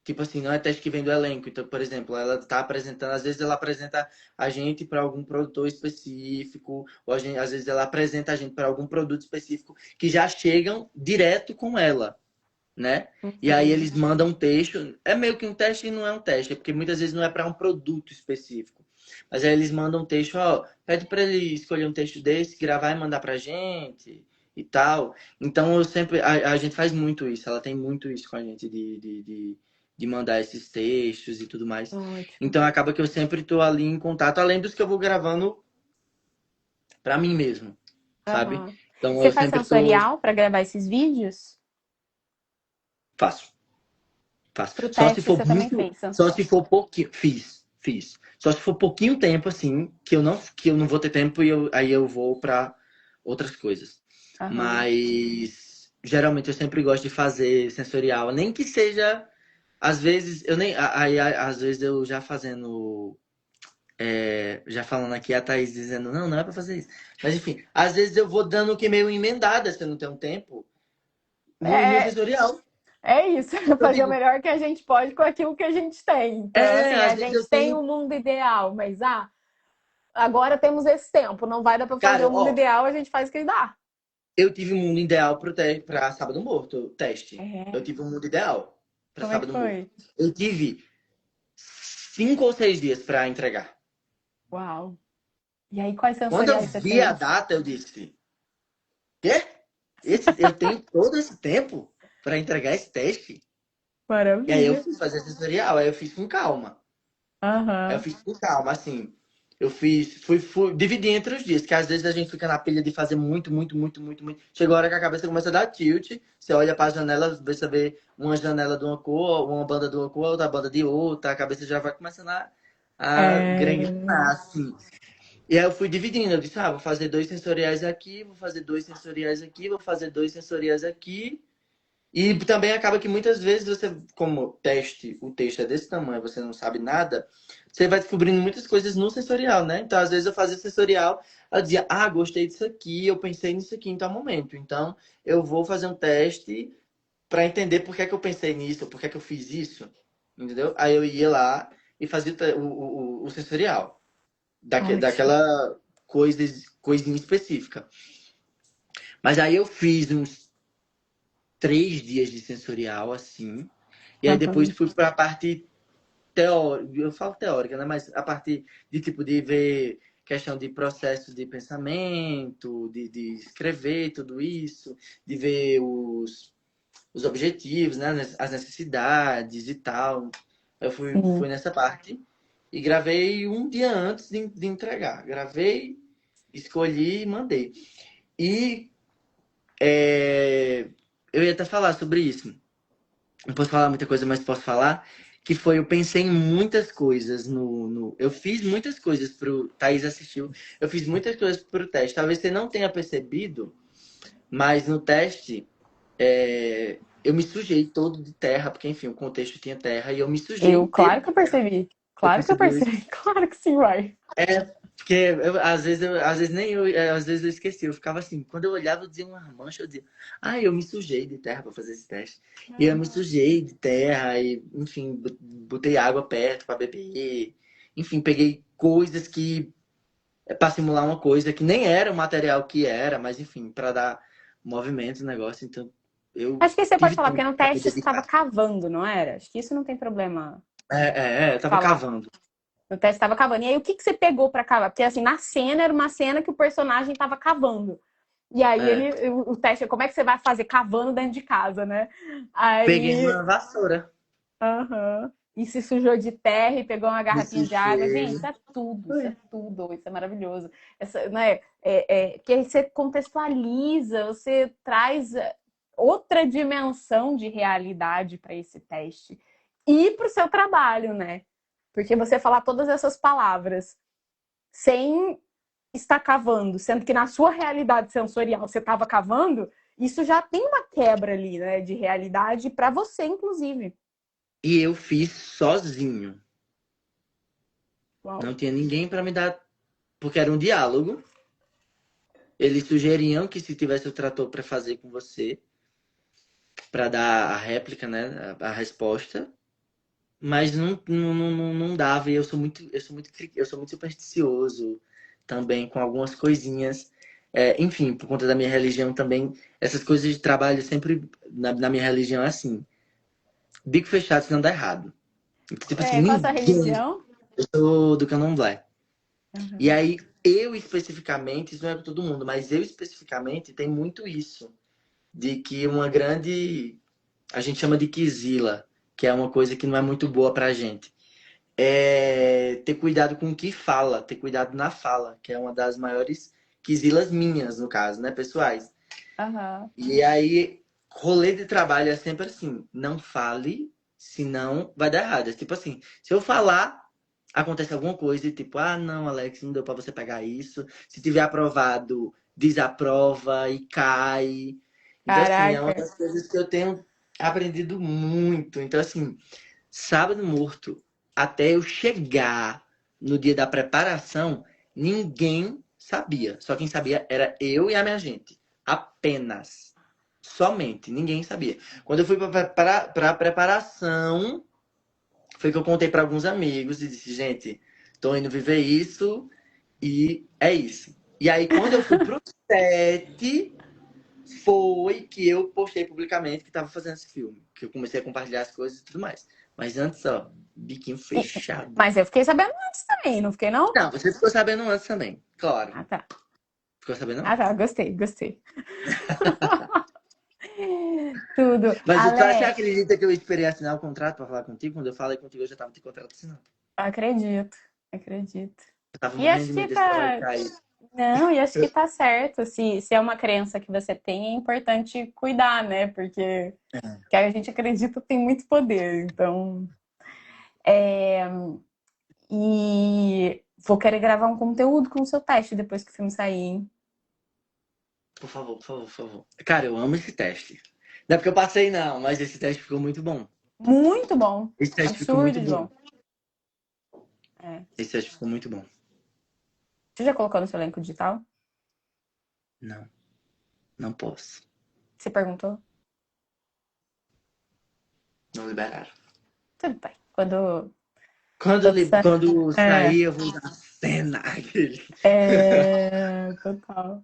Tipo assim, não é teste que vem do elenco. Então, por exemplo, ela está apresentando, às vezes ela apresenta a gente para algum produtor específico, ou às vezes ela apresenta a gente para algum produto específico que já chegam direto com ela, né? E aí Uhum. eles mandam um texto, é meio que um teste e não é um teste, é porque muitas vezes não é para um produto específico. Mas aí eles mandam um texto, ó, pede para ele escolher um texto desse, gravar e mandar pra gente e tal. Então eu sempre, a gente faz muito isso, ela tem muito isso com a gente de mandar esses textos e tudo mais. Ótimo. Então acaba que eu sempre tô ali em contato, além dos que eu vou gravando pra mim mesmo, sabe? Aham. Então Você eu faz sempre tô, sensorial para gravar esses vídeos? faço. Faço. Pro Só se teste for você também muito, fez só se sensorial. for pouquinho, fiz. Só se for pouquinho tempo assim, que eu não vou ter tempo e aí eu vou para outras coisas. Aham. Mas geralmente eu sempre gosto de fazer sensorial, nem que seja às vezes eu nem aí às vezes eu já fazendo já falando aqui a Thaís dizendo não, não é para fazer isso. Mas enfim, às vezes eu vou dando que meio emendada se eu não tenho tempo no É, sensorial. é isso, Eu fazer o digo, melhor que a gente pode com aquilo que a gente tem. Então, assim, às a vezes gente eu tem o tenho, mundo ideal, mas agora temos esse tempo, não vai dar para fazer cara, o mundo ó, ideal, a gente faz o que dá. eu tive um mundo ideal para Sábado Morto, teste. Eu É. tive um mundo ideal para Como é que Sábado Morto. foi? Eu tive 5 ou 6 dias para entregar. Uau. E aí, quais Quando eu sensoriais você vi a fez? data, eu disse: quê? Eu tenho todo esse tempo para entregar esse teste? E aí eu Maravilha. fui fazer sensorial, aí eu fiz com calma. Aí eu Aham. fiz com calma, assim. Eu fiz, dividi entre os dias, que às vezes a gente fica na pilha de fazer muito, muito, muito, muito, muito. Chegou a hora que a cabeça começa a dar tilt. Você olha para a janela, você vê uma janela de uma cor, uma banda de uma cor, outra banda de outra, a cabeça já vai começando a É... granguenar, assim. E aí eu fui dividindo. Eu disse, vou fazer 2 sensoriais aqui, vou fazer 2 sensoriais aqui, vou fazer 2 sensoriais aqui. E também acaba que muitas vezes você, como o texto é desse tamanho, você não sabe nada, você vai descobrindo muitas coisas no sensorial, né? Então, às vezes eu fazia sensorial, eu dizia, gostei disso aqui, eu pensei nisso aqui em tal momento. Então, eu vou fazer um teste para entender por que é que eu pensei nisso, por que é que eu fiz isso, entendeu? Aí eu ia lá e fazia o sensorial, Ótimo. daquela coisinha específica. Mas aí eu fiz uns 3 dias de sensorial, assim. E aí depois Aham. fui para a parte teórica, eu falo teórica, né? Mas a parte de tipo de ver questão de processos de pensamento, de escrever tudo isso, de ver os objetivos, né? As necessidades e tal. Eu fui Sim. nessa parte e gravei um dia antes de entregar. Gravei, escolhi e mandei. E eu ia até falar sobre isso. Não posso falar muita coisa, mas posso falar que foi, eu pensei em muitas coisas eu fiz muitas coisas pro, Thaís assistiu, eu fiz muitas coisas pro teste. Talvez você não tenha percebido, mas no teste, eu me sujei todo de terra, porque enfim, o contexto tinha terra e eu me sujei Claro inteiro que de eu terra. percebi. Você Claro que eu percebeu isso? percebi. Claro que sim, vai. Porque às vezes nem eu, às vezes eu esqueci. Eu ficava assim, quando eu olhava, eu dizia uma mancha, eu dizia, eu me sujei de terra para fazer esse teste. E eu me sujei de terra e, enfim, botei água perto para beber. Enfim, peguei coisas que para simular uma coisa que nem era o material que era, mas enfim, para dar movimento no negócio. Então, eu Acho que você pode tive falar, tempo porque no para me teste você estava dedicar. cavando, não era? Acho que isso não tem problema Eu tava falar. cavando. No teste estava cavando. E aí, o que que você pegou para cavar? Porque, assim, na cena, era uma cena que o personagem estava cavando. E aí, É, o teste, como é que você vai fazer cavando dentro de casa, né? peguei Aí, uma vassoura, aham. E se sujou de terra e pegou uma me garrafinha de água. sujei. Gente, isso é tudo, isso é maravilhoso. Essa, né, que aí você contextualiza, você traz outra dimensão de realidade para esse teste e para o seu trabalho, né? Porque você falar todas essas palavras sem estar cavando, sendo que na sua realidade sensorial você estava cavando, isso já tem uma quebra ali, né, de realidade para você, inclusive. E eu fiz sozinho. Não Uau. tinha ninguém para me dar, porque era um diálogo. Eles sugeriam que se tivesse o trator para fazer com você, para dar a réplica, né, a resposta, mas não dava. E eu sou muito supersticioso também com algumas coisinhas. Enfim, por conta da minha religião também, essas coisas de trabalho sempre na minha religião é assim, bico fechado se não dá errado. Tipo assim, Qual a sua ninguém. religião? Eu sou do Candomblé. E Uhum. aí, eu especificamente, isso não é para todo mundo, mas eu especificamente tem muito isso. De que uma grande. A gente chama de quizila, que é uma coisa que não é muito boa pra gente. É ter cuidado com o que fala, ter cuidado na fala, que é uma das maiores quizilas minhas, no caso, né, pessoais. Uhum. E aí, rolê de trabalho é sempre assim: não fale, senão vai dar errado. É tipo assim, se eu falar, acontece alguma coisa e tipo, ah, não, Alex, não deu pra você pegar isso. Se tiver aprovado, desaprova e cai. Então, assim, é uma Caraca. das coisas que eu tenho aprendido muito. Então, assim, sábado morto, até eu chegar no dia da preparação, ninguém sabia. Só quem sabia era eu e a minha gente. Apenas. Somente. Ninguém sabia. Quando eu fui para a preparação, foi que eu contei para alguns amigos e disse, gente, tô indo viver isso e é isso. E aí, quando eu fui pro set, foi que eu postei publicamente que tava fazendo esse filme. Que eu comecei a compartilhar as coisas e tudo mais. Mas antes, ó, biquinho fechado. Mas eu fiquei sabendo antes também, não fiquei, não? Não, você ficou sabendo antes também, claro. Ah, tá. Ficou sabendo Ah, antes. tá. Gostei, gostei. Tudo. Mas você Alex, acredita que eu esperei assinar o contrato pra falar contigo? Quando eu falei contigo, eu já tava de contrato assinado. acredito, acredito. Eu tava E morrendo acho de que medo desse trabalho tá. cair. Não, e acho que tá certo. Se é uma crença que você tem, é importante cuidar, né? Porque que a gente acredita tem muito poder. Então, e vou querer gravar um conteúdo com o seu teste depois que o filme sair, hein? Por favor, por favor, por favor. Cara, eu amo esse teste. Não é porque eu passei, não, mas esse teste ficou muito bom. Muito bom. Esse teste ficou Absurdo muito de bom. bom. É. Esse teste ficou muito bom. Você já colocou no seu elenco digital? Não, não posso. Você perguntou? Não liberaram. Tudo bem. Quando. Quando É, sair, eu vou dar cena. Aquele. total.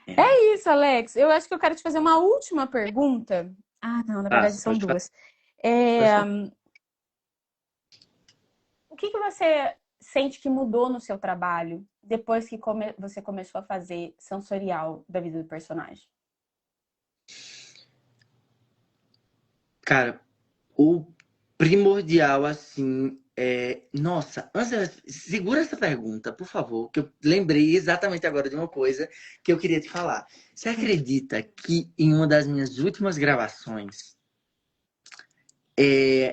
É. É isso, Alex. Eu acho que eu quero te fazer uma última pergunta. Ah, não, na verdade Passa, são pode falar. duas. É, Pode falar. o que que você sente que mudou no seu trabalho depois que você começou a fazer sensorial da vida do personagem? Cara, o primordial, assim, é. Nossa, segura essa pergunta, por favor, que eu lembrei exatamente agora de uma coisa que eu queria te falar. Você acredita que em uma das minhas últimas gravações,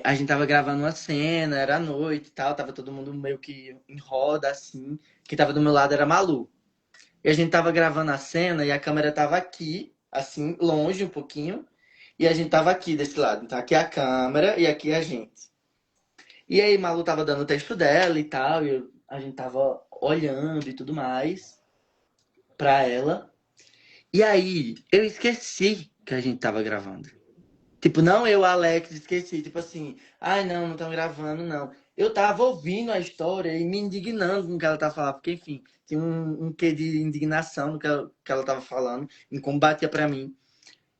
a gente tava gravando uma cena, era à noite e tal, tava todo mundo meio que em roda, assim. Quem tava do meu lado era a Malu. E a gente tava gravando a cena e a câmera tava aqui, assim, longe um pouquinho. E a gente tava aqui desse lado. Então aqui é a câmera e aqui é a gente. E aí Malu tava dando o texto dela e tal, e a gente tava olhando e tudo mais pra ela. E aí eu esqueci que a gente tava gravando. Tipo, não eu, Alex, esqueci. Tipo assim, ai não, não estão gravando, não. Eu tava ouvindo a história e me indignando com o que ela tava falando, porque enfim, tinha um quê de indignação no que ela tava falando, em como batia pra mim.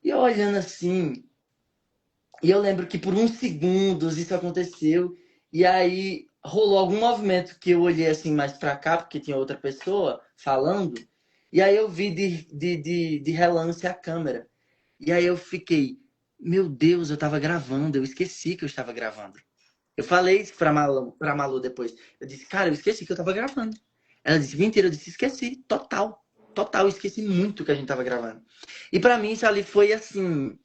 E eu olhando assim, e eu lembro que por uns segundos isso aconteceu. E aí rolou algum movimento que eu olhei assim mais pra cá, porque tinha outra pessoa falando. E aí eu vi de relance a câmera. E aí eu fiquei, meu Deus, eu tava gravando, eu esqueci que eu estava gravando. Eu falei isso pra Malu depois. Eu disse, cara, eu esqueci que eu tava gravando. Ela disse, mentira, eu disse, esqueci, total. Total, eu esqueci muito que a gente tava gravando. E pra mim isso ali foi assim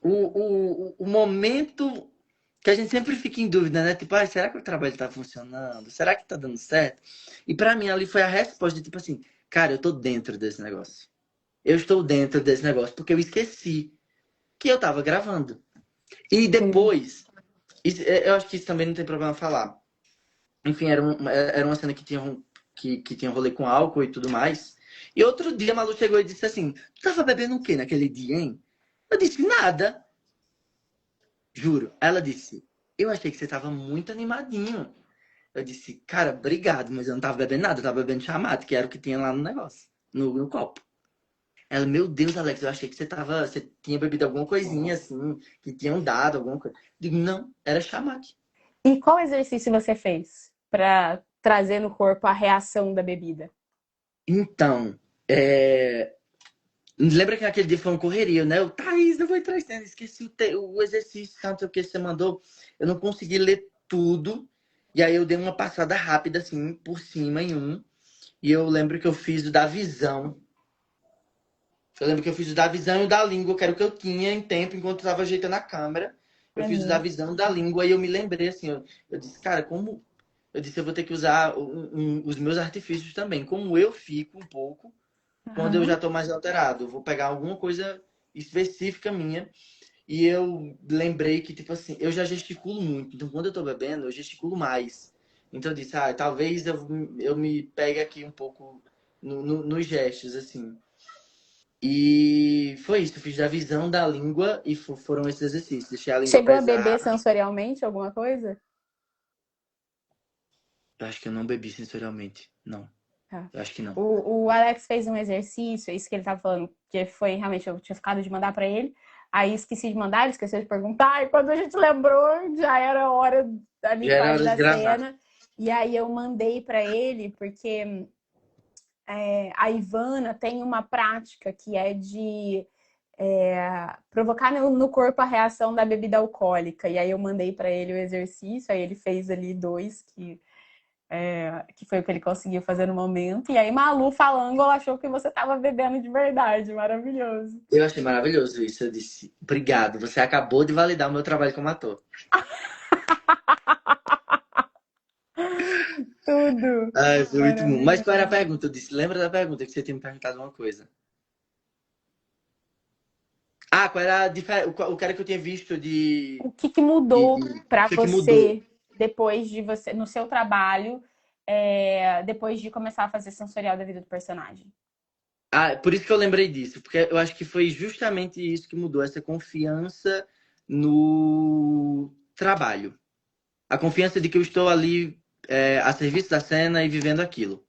o momento Que a gente sempre fica em dúvida, né? Tipo, será que o trabalho tá funcionando? Será que tá dando certo? E pra mim ali foi a resposta de tipo assim, cara, eu tô dentro desse negócio. Eu estou dentro desse negócio porque eu esqueci que eu tava gravando. E Sim. depois, eu acho que isso também não tem problema falar. Enfim, era uma cena que tinha, que tinha rolê com álcool e tudo mais. E outro dia a Malu chegou e disse assim: Tu tava bebendo o quê naquele dia, hein? Eu disse: Nada, juro. Ela disse: Eu achei que você tava muito animadinho. Eu disse: Cara, obrigado, mas eu não tava bebendo nada, eu tava bebendo chamate, que era o que tinha lá no negócio, no copo. Ela, meu Deus, Alex, eu achei que você tinha bebido alguma coisinha assim, que tinham dado alguma coisa. Eu digo: Não, era chamate. E qual exercício você fez para trazer no corpo a reação da bebida? Então, lembra que naquele dia foi uma correria, né? Eu, Thaís, eu vou entrar em esqueci o exercício, tanto o que você mandou. Eu não consegui ler tudo. E aí eu dei uma passada rápida, assim, por cima em um. E eu lembro que eu fiz o da visão. Eu lembro que eu fiz o da visão e o da língua, que era o que eu tinha em tempo, enquanto eu tava ajeitando a câmera. Eu fiz o da Maneiro. visão e da língua e eu me lembrei, assim, eu disse, cara, como... Eu disse, eu vou ter que usar os meus artifícios também. Como eu fico um pouco quando eu já Aham. estou mais alterado. Eu vou pegar alguma coisa específica minha. E eu lembrei que, tipo assim, eu já gesticulo muito. Então, quando eu tô bebendo, eu gesticulo mais. Então, eu disse, talvez eu me pegue aqui um pouco nos gestos, assim. E foi isso. Eu fiz da visão, da língua e foram esses exercícios. Deixei a língua Chegou a beber pesar. sensorialmente alguma coisa? Eu acho que eu não bebi sensorialmente. Não. Tá. Eu acho que não. O Alex fez um exercício, isso que ele tava falando, que foi realmente, eu tinha ficado de mandar para ele, aí esqueci de mandar, ele esqueceu de perguntar, e quando a gente lembrou, já era hora ali Já era quase hora de da gravar. cena, e aí eu mandei para ele, porque a Ivana tem uma prática que é de provocar no corpo a reação da bebida alcoólica. E aí eu mandei para ele o exercício, aí ele fez ali dois, que foi o que ele conseguiu fazer no momento. E aí Malu falando, ela achou que você estava bebendo de verdade. Maravilhoso. Eu achei maravilhoso isso. Eu disse, obrigado, você acabou de validar o meu trabalho como ator. Tudo. Ai, foi muito bom. Mas qual era a Maravilhoso. pergunta? Eu disse, lembra da pergunta que você tinha me perguntado uma coisa? Qual era o cara que eu tinha visto O que, que de, mudou de... para O que mudou? você depois de você, no seu trabalho, depois de começar a fazer sensorial da vida do personagem? Por isso que eu lembrei disso, porque eu acho que foi justamente isso que mudou, essa confiança no trabalho. A confiança de que eu estou ali a serviço da cena e vivendo aquilo.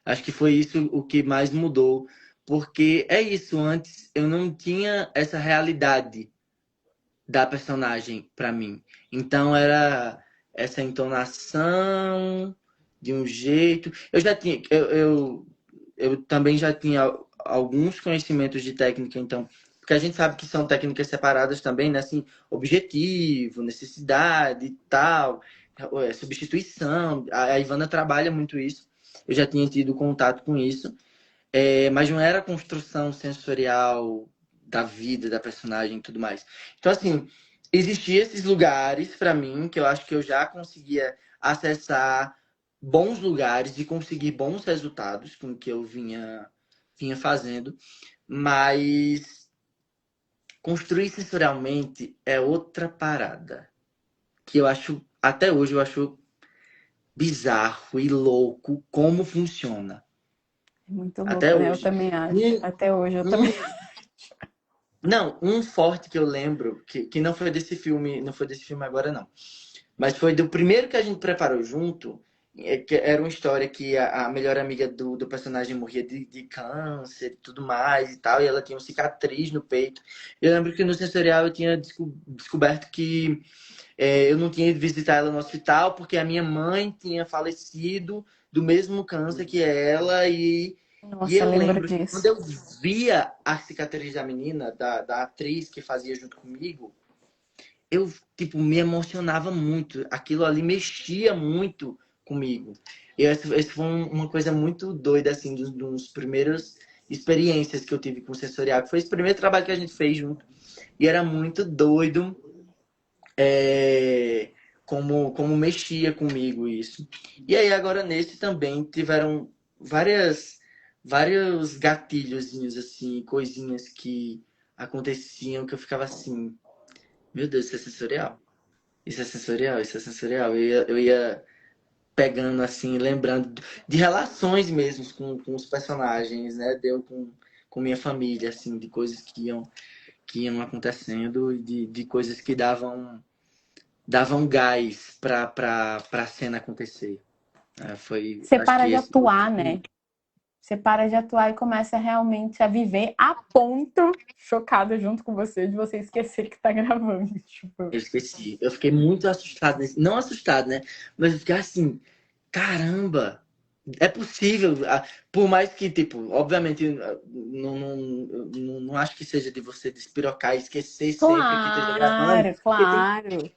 Acho que foi isso o que mais mudou, porque é isso, antes eu não tinha essa realidade da personagem para mim. Então era essa entonação de um jeito. Eu também já tinha alguns conhecimentos de técnica, então, porque a gente sabe que são técnicas separadas também, né? Assim, objetivo, necessidade e tal, substituição. A Ivana trabalha muito isso. Eu já tinha tido contato com isso. Mas não era a construção sensorial da vida da personagem e tudo mais. Então, assim, existiam esses lugares para mim que eu acho que eu já conseguia acessar bons lugares e conseguir bons resultados com o que eu vinha fazendo, mas construir sensorialmente é outra parada que eu acho, até hoje, eu acho bizarro e louco como funciona. É muito Até louco, né? Eu hoje. também acho. Até hoje eu também. Não, um forte que eu lembro, que não foi desse filme, não foi desse filme agora, não. Mas foi do primeiro que a gente preparou junto, que era uma história que a melhor amiga do personagem morria de câncer e tudo mais e tal, e ela tinha uma cicatriz no peito. Eu lembro que no sensorial eu tinha descoberto que eu não tinha ido visitar ela no hospital porque a minha mãe tinha falecido do mesmo câncer que ela e Nossa, eu eu lembro lembro que quando disso. eu via a cicatriz da menina, da atriz que fazia junto comigo, eu, tipo, me emocionava muito. Aquilo ali mexia muito comigo. E essa foi uma coisa muito doida, assim, dos primeiros experiências que eu tive com o sensorial. Foi esse primeiro trabalho que a gente fez junto. E era muito doido é, como mexia comigo isso. E aí agora nesse também tiveram vários gatilhozinhos assim, coisinhas que aconteciam que eu ficava assim, meu Deus, isso é sensorial. Isso é sensorial, isso é sensorial. Eu ia pegando assim, lembrando de relações mesmo com os personagens, né? Deu com minha família, assim, de coisas que iam acontecendo e de coisas que davam gás pra cena acontecer. Você Acho para que de esse. atuar, né? Você para de atuar e começa realmente a viver a ponto, chocada junto com você, de você esquecer que tá gravando. Tipo, Eu esqueci. Eu fiquei muito assustado. Não assustado, né? Mas eu fiquei assim, caramba! É possível, por mais que, tipo, obviamente, não acho que seja de você despirocar e esquecer sempre que esteja gravando, claro, porque claro.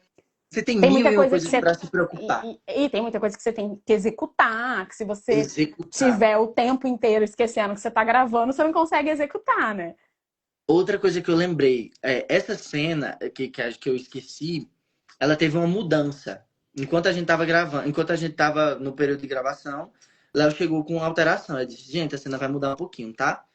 você tem Tem mil muita e uma coisa que coisas você. para se preocupar. E tem muita coisa que você tem que executar, que se você Executar. tiver o tempo inteiro esquecendo que você tá gravando, você não consegue executar, né? Outra coisa que eu lembrei, essa cena que eu esqueci, ela teve uma mudança. Enquanto a gente tava gravando, enquanto a gente tava no período de gravação, Léo chegou com uma alteração. Ele disse, gente, a cena vai mudar um pouquinho, tá?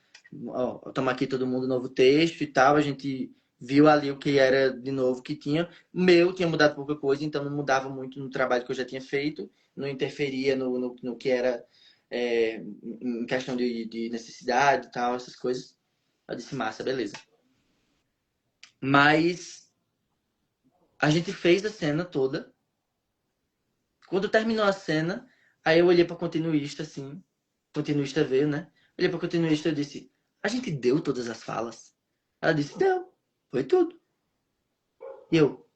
Ó, toma aqui todo mundo novo texto e tal. A gente viu ali o que era de novo que tinha. O meu tinha mudado pouca coisa, então não mudava muito no trabalho que eu já tinha feito, não interferia no que era em questão de necessidade e tal, essas coisas. Eu disse, massa, beleza. Mas a gente fez a cena toda. Quando terminou a cena, aí eu olhei pra continuista, assim. Continuista veio, né? Olhei pra continuista e disse: a gente deu todas as falas? Ela disse: deu. Foi tudo. E eu,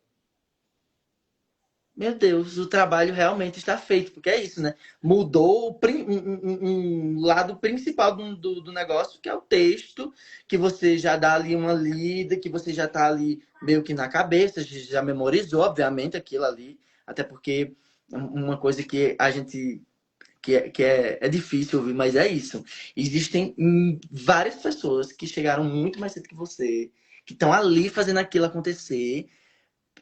meu Deus, o trabalho realmente está feito, porque é isso, né? Mudou um lado principal do negócio, que é o texto, que você já dá ali uma lida, que você já tá ali meio que na cabeça, já memorizou, obviamente, aquilo ali, até porque uma coisa que a gente que é difícil ouvir, mas é isso. Existem várias pessoas que chegaram muito mais cedo que você, que estão ali fazendo aquilo acontecer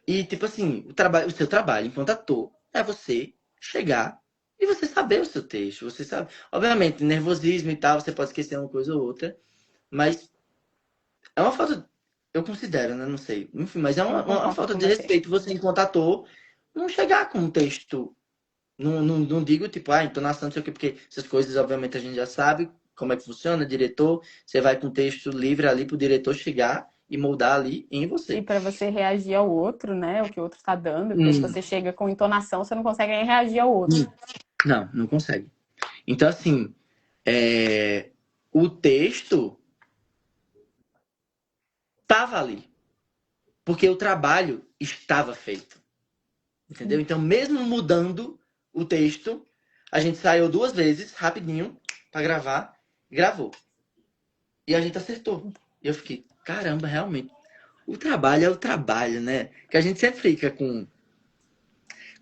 e, tipo assim, o seu trabalho enquanto ator é você chegar e você saber o seu texto. Você sabe. Obviamente, nervosismo e tal, você pode esquecer uma coisa ou outra, mas é uma falta. Eu considero, né? Não sei. Enfim, mas é Eu uma concordo falta com de você. respeito você, enquanto ator, não chegar com um texto. Não digo, tipo, entonação, não sei o quê, porque essas coisas, obviamente, a gente já sabe como é que funciona, diretor. Você vai com o texto livre ali pro diretor chegar e moldar ali em E você. para você reagir ao outro, né? O que o outro tá dando, porque se Hum, você chega com entonação, você não consegue nem reagir ao outro. não consegue. Então, assim, o texto tava ali, porque o trabalho estava feito, entendeu? Sim. Então, mesmo mudando o texto, a gente saiu 2 vezes, rapidinho, pra gravar, gravou. E a gente acertou. E eu fiquei, caramba, realmente. O trabalho é o trabalho, né? Que a gente sempre fica com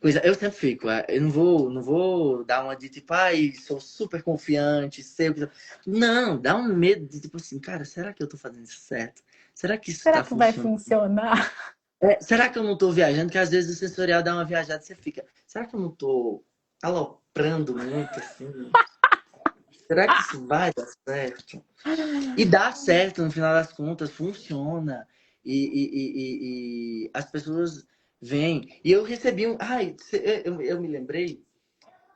coisa. Eu sempre fico, eu não vou dar uma de tipo, ai, sou super confiante, sei o que. Não, dá um medo de tipo assim, cara, será que eu tô fazendo isso certo? Será que isso Será tá que vai funcionando? funcionar? Será que eu não tô viajando? Que às vezes o sensorial dá uma viajada e você fica, será que eu não tô aloprando muito assim? Será que isso vai dar certo? E dá certo, no final das contas, funciona. E as pessoas vêm. E eu recebi um. Ai, eu me lembrei.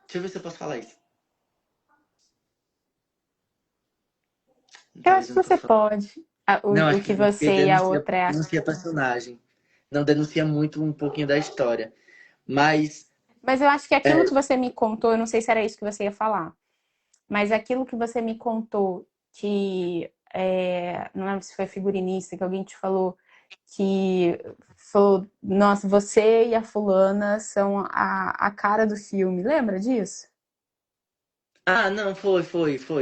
Deixa eu ver se eu posso falar isso. Eu Talvez acho eu que não você possa falar. pode. Não, O acho que que não, porque você e a denuncia, outra é. denuncia personagem. Não denuncia muito um pouquinho da história. Mas. Mas eu acho que aquilo É, que você me contou, eu não sei se era isso que você ia falar, mas aquilo que você me contou, que não lembro se foi figurinista, que alguém te falou que falou, nossa, você e a fulana são a cara do filme. Lembra disso? não, foi.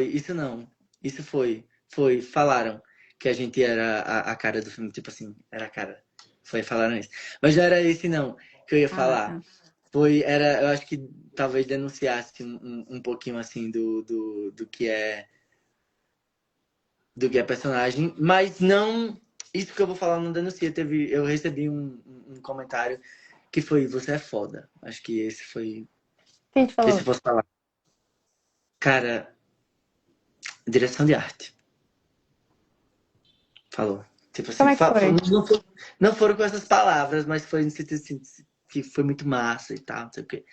Isso não. Isso foi. Foi. Falaram que a gente era a cara do filme. Tipo assim, era a cara. Falaram isso. Mas não era esse não que eu ia Ah, falar. tá. Eu acho que talvez denunciasse um pouquinho assim do que é personagem, mas não. isso que eu vou falar não denuncia. Eu recebi um comentário que foi, você é foda. Acho que esse foi. Quem te Que se falou? fosse falar. Cara, direção de arte. Falou. Tipo Como assim, é que foi? não foram com essas palavras, mas foi no sentido assim, que foi muito massa e tal, não sei o quê.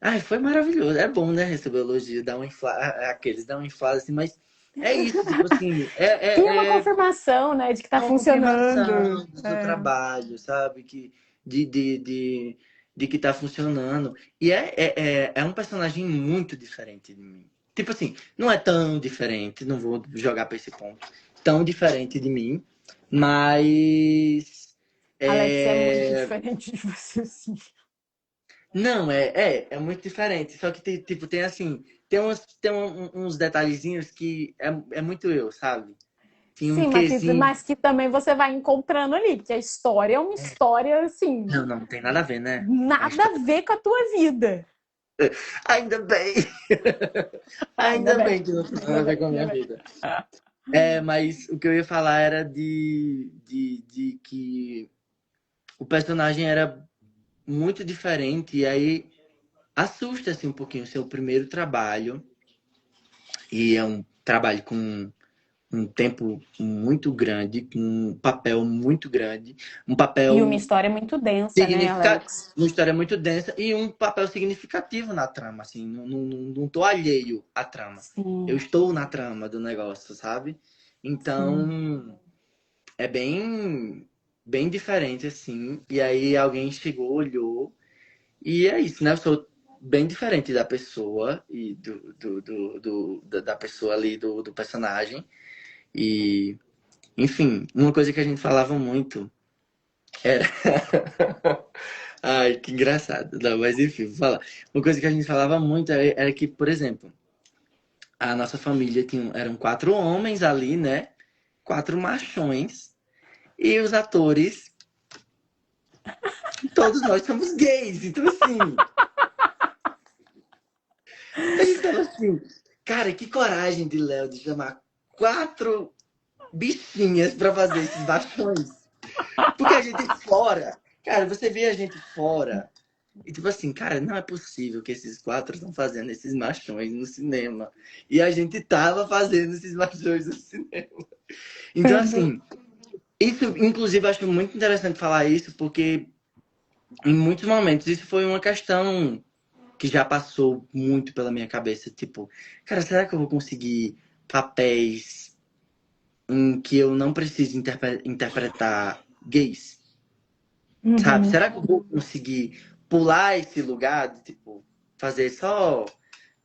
Ai, foi maravilhoso. É bom, né, receber elogio, dar uma inflada, aqueles dão uma inflada assim, mas é isso, tipo assim, E uma confirmação, né, de que é tá uma funcionando. confirmação do seu É. trabalho, sabe? De, de, de, de que tá funcionando. E é um personagem muito diferente de mim. Tipo assim, não é tão diferente, não vou jogar pra esse ponto, tão diferente de mim, mas. Alex é muito É, diferente de você, sim. não, é muito diferente. Só que tem, tipo, tem assim, uns detalhezinhos que é muito eu, sabe? Tem um Sim, quezinho. mas que também você vai encontrando ali, porque a história é uma história, assim, Não, não tem nada a ver, né? A nada a história. ver com a tua vida. Ainda bem! Ainda Ainda bem, bem que não tem nada ainda a ver bem, com a ainda minha bem. vida. É, mas o que eu ia falar era de que o personagem era muito diferente e aí assusta assim um pouquinho o seu primeiro trabalho. E é um trabalho com um tempo muito grande, com um papel muito grande, um E uma papel história muito densa, né, significativo, Alex? uma história muito densa e um papel significativo na trama, assim, não tô alheio à trama. Eu Sim, estou na trama do negócio, sabe? sim. Então, é bem diferente, assim. E aí alguém chegou, olhou, e é isso, né? Eu sou bem diferente da pessoa e da pessoa ali, do personagem. E, enfim, uma coisa que a gente falava muito era. Ai, que engraçado. Não, mas enfim, vou falar. Uma coisa que a gente falava muito era que, por exemplo, a nossa família eram quatro homens ali, né? Quatro machões. E os atores, todos nós somos gays. Então, assim, a gente tava assim, cara, que coragem de Léo de chamar quatro bichinhas pra fazer esses machões. Porque a gente fora, cara, você vê a gente fora. E tipo assim, cara, não é possível que esses quatro estão fazendo esses machões no cinema. E a gente tava fazendo esses machões no cinema. Então, Tudo. assim, isso, inclusive, acho muito interessante falar isso, porque em muitos momentos isso foi uma questão que já passou muito pela minha cabeça. Tipo, cara, será que eu vou conseguir papéis em que eu não preciso interpretar gays? Sabe? Uhum. Será que eu vou conseguir pular esse lugar de, tipo, fazer só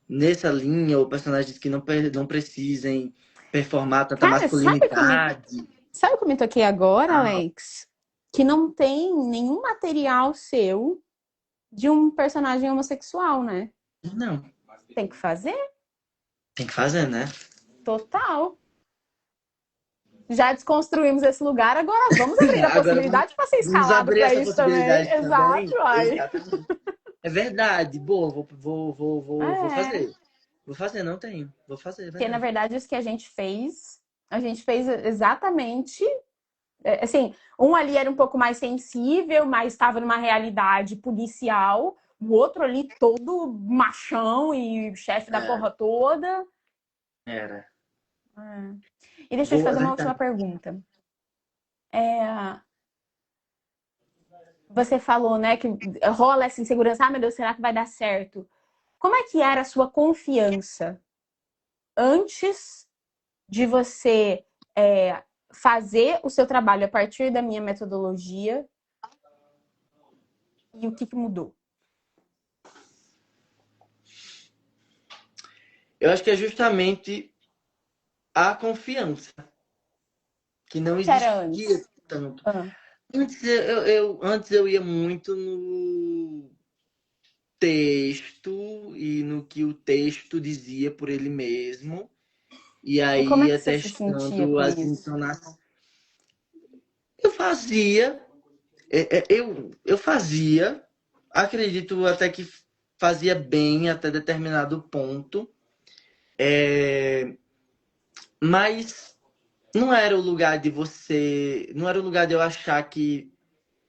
nessa linha, ou personagens que não precisem performar tanta Cara, masculinidade. sabe como eu tô aqui agora, Ah, Alex? Que não tem nenhum material seu de um personagem homossexual, né? não, Tem que fazer? tem que fazer, né? Total. Já desconstruímos esse lugar, agora vamos abrir a Agora possibilidade para ser vamos escalado abrir para essa isso também. possibilidade Exato, também. ai. Exatamente. É verdade. Boa, vou É, fazer. Vou fazer, não tenho. Vou fazer, é porque na verdade. verdade isso que a gente fez exatamente, assim, um ali era um pouco mais sensível, mas estava numa realidade policial, o outro ali todo machão e chefe da É, porra toda. era. É. E deixa eu te Boa, é fazer uma última verdade. pergunta. Você falou, né, que rola essa insegurança, ah, meu Deus, será que vai dar certo? Como é que era a sua confiança antes de você fazer o seu trabalho a partir da minha metodologia e o que, que mudou? Eu acho que é justamente a confiança, que não Que era existia antes? tanto. Ah. Antes eu ia muito no texto e no que o texto dizia por ele mesmo, e E como aí é que ia você se sentia testando com as isso? entonações. Eu fazia, eu fazia, acredito até que fazia bem até determinado ponto, mas não era o lugar de você. Não era o lugar de eu achar que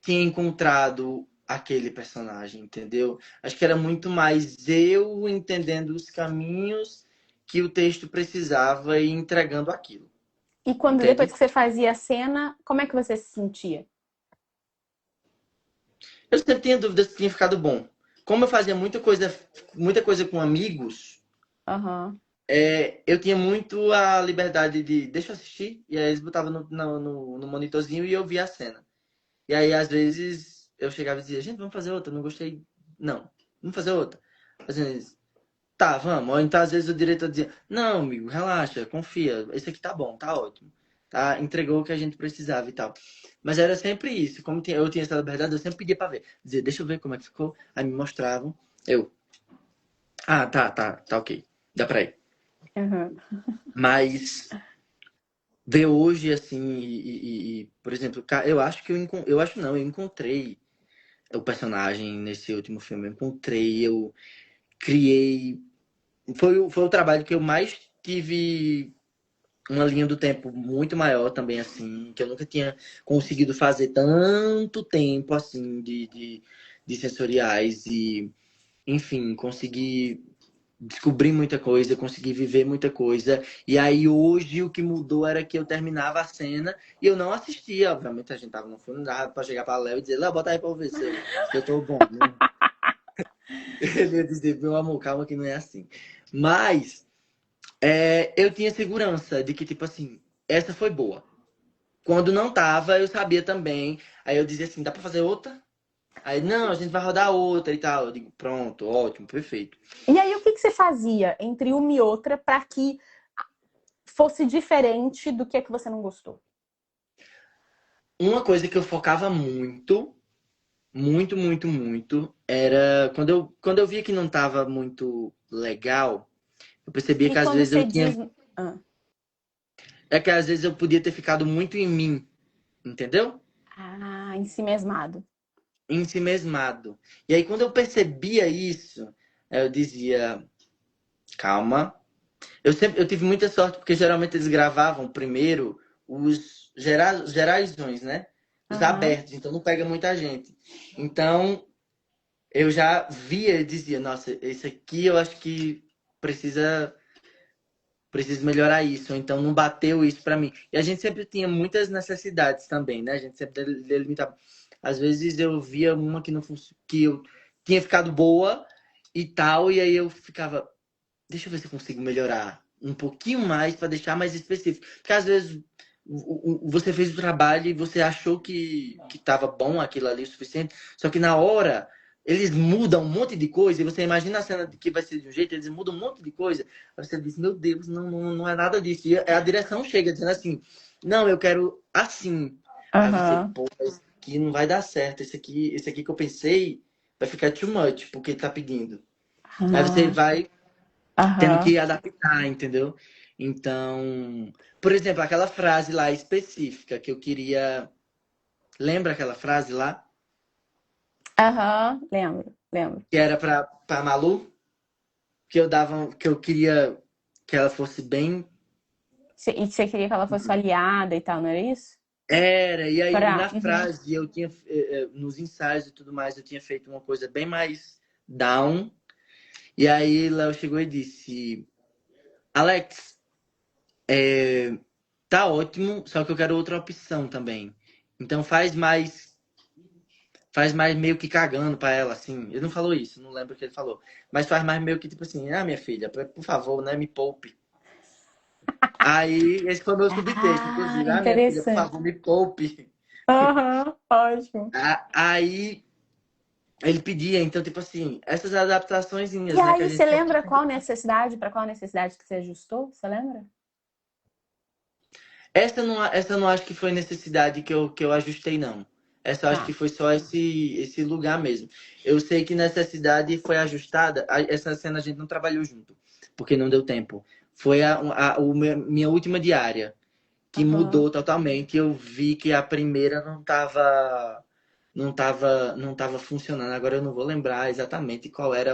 tinha encontrado aquele personagem, entendeu? Acho que era muito mais eu entendendo os caminhos que o texto precisava e entregando aquilo, E quando depois entende? que você fazia a cena, como é que você se sentia? Eu sempre tinha dúvidas se tinha ficado bom. Como eu fazia muita coisa com amigos, Aham. eu tinha muito a liberdade de deixa eu assistir, e aí eles botavam no monitorzinho e eu via a cena. E aí, às vezes, eu chegava e dizia, gente, vamos fazer outra, não gostei. Não, vamos fazer outra. Às vezes, tá, vamos. Ou então, às vezes, o diretor dizia, não, amigo, relaxa, confia, esse aqui tá bom, tá ótimo. Tá, entregou o que a gente precisava e tal. Mas era sempre isso. Como eu tinha essa liberdade, eu sempre pedia pra ver. Dizia, deixa eu ver como é que ficou. Aí me mostravam. Eu, tá, ok. Dá pra ir. Aham. Mas ver hoje, assim, por exemplo, eu acho que eu acho não, eu encontrei o personagem nesse último filme. Eu encontrei, eu criei. Foi o trabalho que eu mais tive uma linha do tempo muito maior também, assim, que eu nunca tinha conseguido fazer tanto tempo, assim, de sensoriais e, enfim, consegui descobrir muita coisa, consegui viver muita coisa. E aí hoje o que mudou era que eu terminava a cena e eu não assistia, obviamente a gente tava no filme, não dava pra chegar pra Léo e dizer, Léo, bota aí pra eu ver se eu tô bom. Ele ia dizer, meu amor, calma que não é assim. Mas eu tinha segurança de que, tipo assim, essa foi boa. Quando não tava, eu sabia também. Aí eu dizia assim, dá pra fazer outra? Aí, não, a gente vai rodar outra e tal. Eu digo, pronto, ótimo, perfeito. E aí, o que que você fazia entre uma e outra para que fosse diferente do que você não gostou? Uma coisa que eu focava muito, era quando eu via que não tava muito legal, eu percebia E que às quando vezes eu você diz. tinha. Ah, É que às vezes eu podia ter ficado muito em mim, entendeu? em si mesmado. Ensimesmado. E aí, quando eu percebia isso, eu dizia, calma. Eu tive muita sorte, porque geralmente eles gravavam primeiro os geraisões, né? Os Aham. abertos, então não pega muita gente. Então, eu já via e dizia, nossa, esse aqui eu acho que precisa preciso melhorar isso, ou então não bateu isso pra mim. E a gente sempre tinha muitas necessidades também, né? A gente sempre delimitava. Às vezes eu via uma que não que eu tinha ficado boa e tal, e aí eu ficava, deixa eu ver se eu consigo melhorar um pouquinho mais para deixar mais específico. Porque às vezes você fez o trabalho e você achou que estava bom aquilo ali o suficiente, só que na hora eles mudam um monte de coisa, e você imagina a cena de que vai ser de um jeito, eles mudam um monte de coisa, aí você diz, meu Deus, não é nada disso. E a direção chega dizendo assim, não, eu quero assim. Aí você, Aham. pô, esse aqui não vai dar certo, esse aqui que eu pensei vai ficar too much, porque ele tá pedindo. Aí você Ah, vai tendo aham. que adaptar, entendeu? Então, por exemplo, aquela frase lá específica que eu queria. Lembra aquela frase lá? Aham. Lembro, lembro. Que era pra Malu? Que eu dava. Que eu queria que ela fosse bem. E você queria que ela fosse sua aliada e tal, não era isso? Era, e aí Pra... na Uhum. frase eu tinha. Nos ensaios e tudo mais, eu tinha feito uma coisa bem mais down. E aí Léo chegou e disse: Alex, tá ótimo, só que eu quero outra opção também. Então faz mais meio que cagando pra ela, assim. Ele não falou isso, não lembro o que ele falou. Mas faz mais meio que tipo assim, minha filha, por favor, né, me poupe. Aí, esse foi o meu subtexto, Ah, inclusive, minha filha, por interessante. favor, me poupe. Aham, ótimo. Aí, ele pedia, então, tipo assim, essas E adaptaçõezinhas, né, que a aí, você gente sempre lembra tinha. qual necessidade, para qual necessidade que você ajustou? Você lembra? Essa eu não acho que foi necessidade que eu ajustei, não. Essa eu acho que Tá. foi só esse lugar mesmo. Eu sei que necessidade foi ajustada. Essa cena a gente não trabalhou junto, porque não deu tempo. Foi minha última diária, que Aham. mudou totalmente. Eu vi que a primeira não tava funcionando. Agora eu não vou lembrar exatamente qual era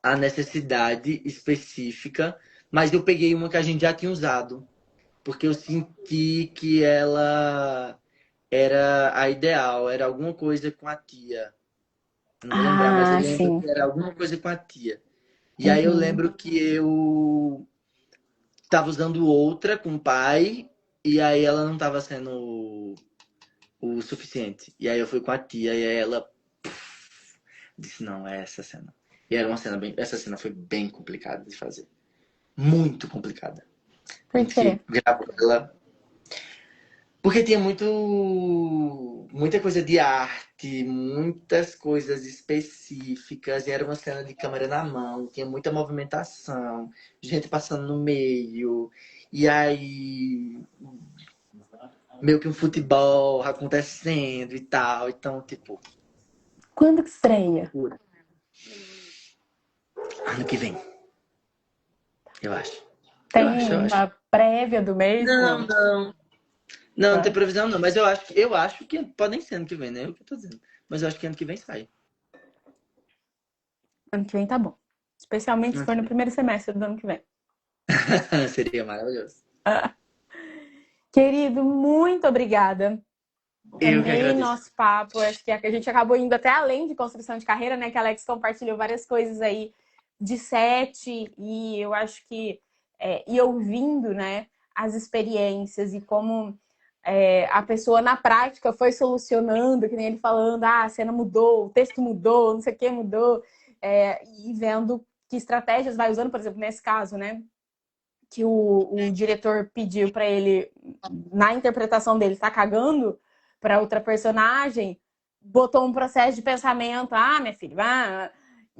a necessidade específica, mas eu peguei uma que a gente já tinha usado porque eu senti que ela era a ideal, era alguma coisa com a tia. Não vou lembrar, mas eu Ah, lembro sim. que era alguma coisa com a tia. E aí eu Uhum. lembro que eu tava usando outra com o pai, e aí ela não tava sendo o suficiente. E aí eu fui com a tia, e aí ela disse, não, é essa cena. E era uma cena bem. Essa cena foi bem complicada de fazer. Muito complicada. A Por quê? gente gravou ela. Porque tinha muita coisa de arte, muitas coisas específicas, e era uma cena de câmera na mão, tinha muita movimentação, gente passando no meio, e aí meio que um futebol acontecendo e tal. Então, tipo, Quando que estreia? loucura. Ano que vem, eu acho. Eu Tem acho, eu acho. uma prévia do mês? Não, Não. não. Não, não tem Tá. previsão não, mas eu acho que pode nem ser ano que vem, né? É o que eu tô dizendo. Mas eu acho que ano que vem sai. Ano que vem tá bom. Especialmente se Ano for que no vem. primeiro semestre do ano que vem. Seria maravilhoso. Querido, muito obrigada. Eu que Amei agradeço. nosso papo. Acho que a gente acabou indo até além de construção de carreira, né? Que a Alex compartilhou várias coisas aí de set, e eu acho que e ouvindo, né, as experiências e como a pessoa na prática foi solucionando, que nem ele falando, ah, a cena mudou, o texto mudou, não sei o que mudou, e vendo que estratégias vai usando, por exemplo, nesse caso, né? Que o diretor pediu para ele, na interpretação dele, tá cagando para outra personagem, botou um processo de pensamento, ah, minha filha, ah.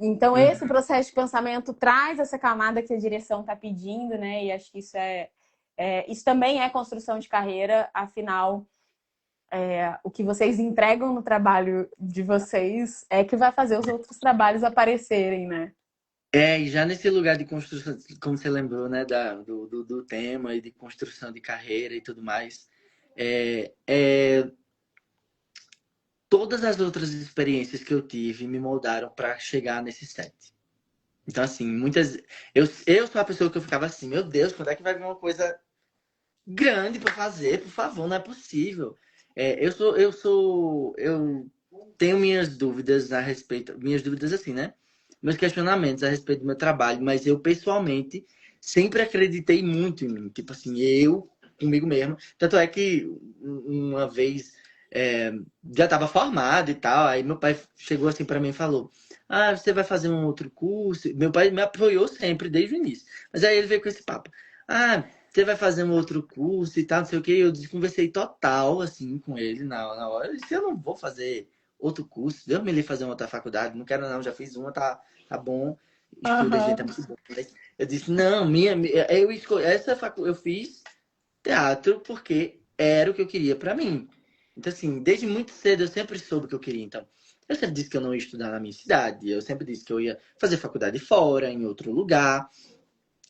Então esse Uhum. processo de pensamento traz essa camada que a direção está pedindo, né? E acho que isso também é construção de carreira, afinal, o que vocês entregam no trabalho de vocês é que vai fazer os outros trabalhos aparecerem, né? É, e já nesse lugar de construção, como você lembrou, né, do tema e de construção de carreira e tudo mais, todas as outras experiências que eu tive me moldaram para chegar nesse set. Então, assim, eu sou a pessoa que eu ficava assim, meu Deus, quando é que vai vir uma coisa grande para fazer? Por favor, não é possível. Eu tenho minhas dúvidas a respeito, minhas dúvidas assim, né? Meus questionamentos a respeito do meu trabalho, mas eu pessoalmente sempre acreditei muito em mim, tipo assim, eu comigo mesmo. Tanto é que uma vez é, já estava formado e tal, aí meu pai chegou assim para mim e falou: "Ah, você vai fazer um outro curso?" Meu pai me apoiou sempre desde o início, mas aí ele veio com esse papo: "Ah, você vai fazer um outro curso e tal, não sei o que." Eu desconversei total, assim, com ele na hora. Eu disse, eu não vou fazer outro curso. Deus me livre fazer uma outra faculdade. Não quero não, já fiz uma, tá bom. Estuda, gente, é Aham. muito bom. Mas eu disse, não, eu escolhi, eu fiz teatro porque era o que eu queria pra mim. Então, assim, desde muito cedo eu sempre soube o que eu queria. Então, eu sempre disse que eu não ia estudar na minha cidade. Eu sempre disse que eu ia fazer faculdade fora, em outro lugar.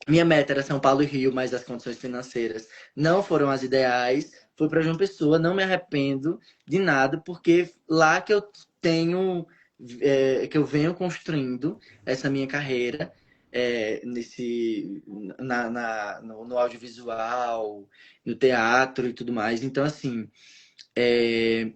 Minha meta era São Paulo e Rio, mas as condições financeiras não foram as ideais. Fui para João Pessoa, não me arrependo de nada, porque lá que eu tenho, que eu venho construindo essa minha carreira no audiovisual, no teatro e tudo mais. Então, assim, é,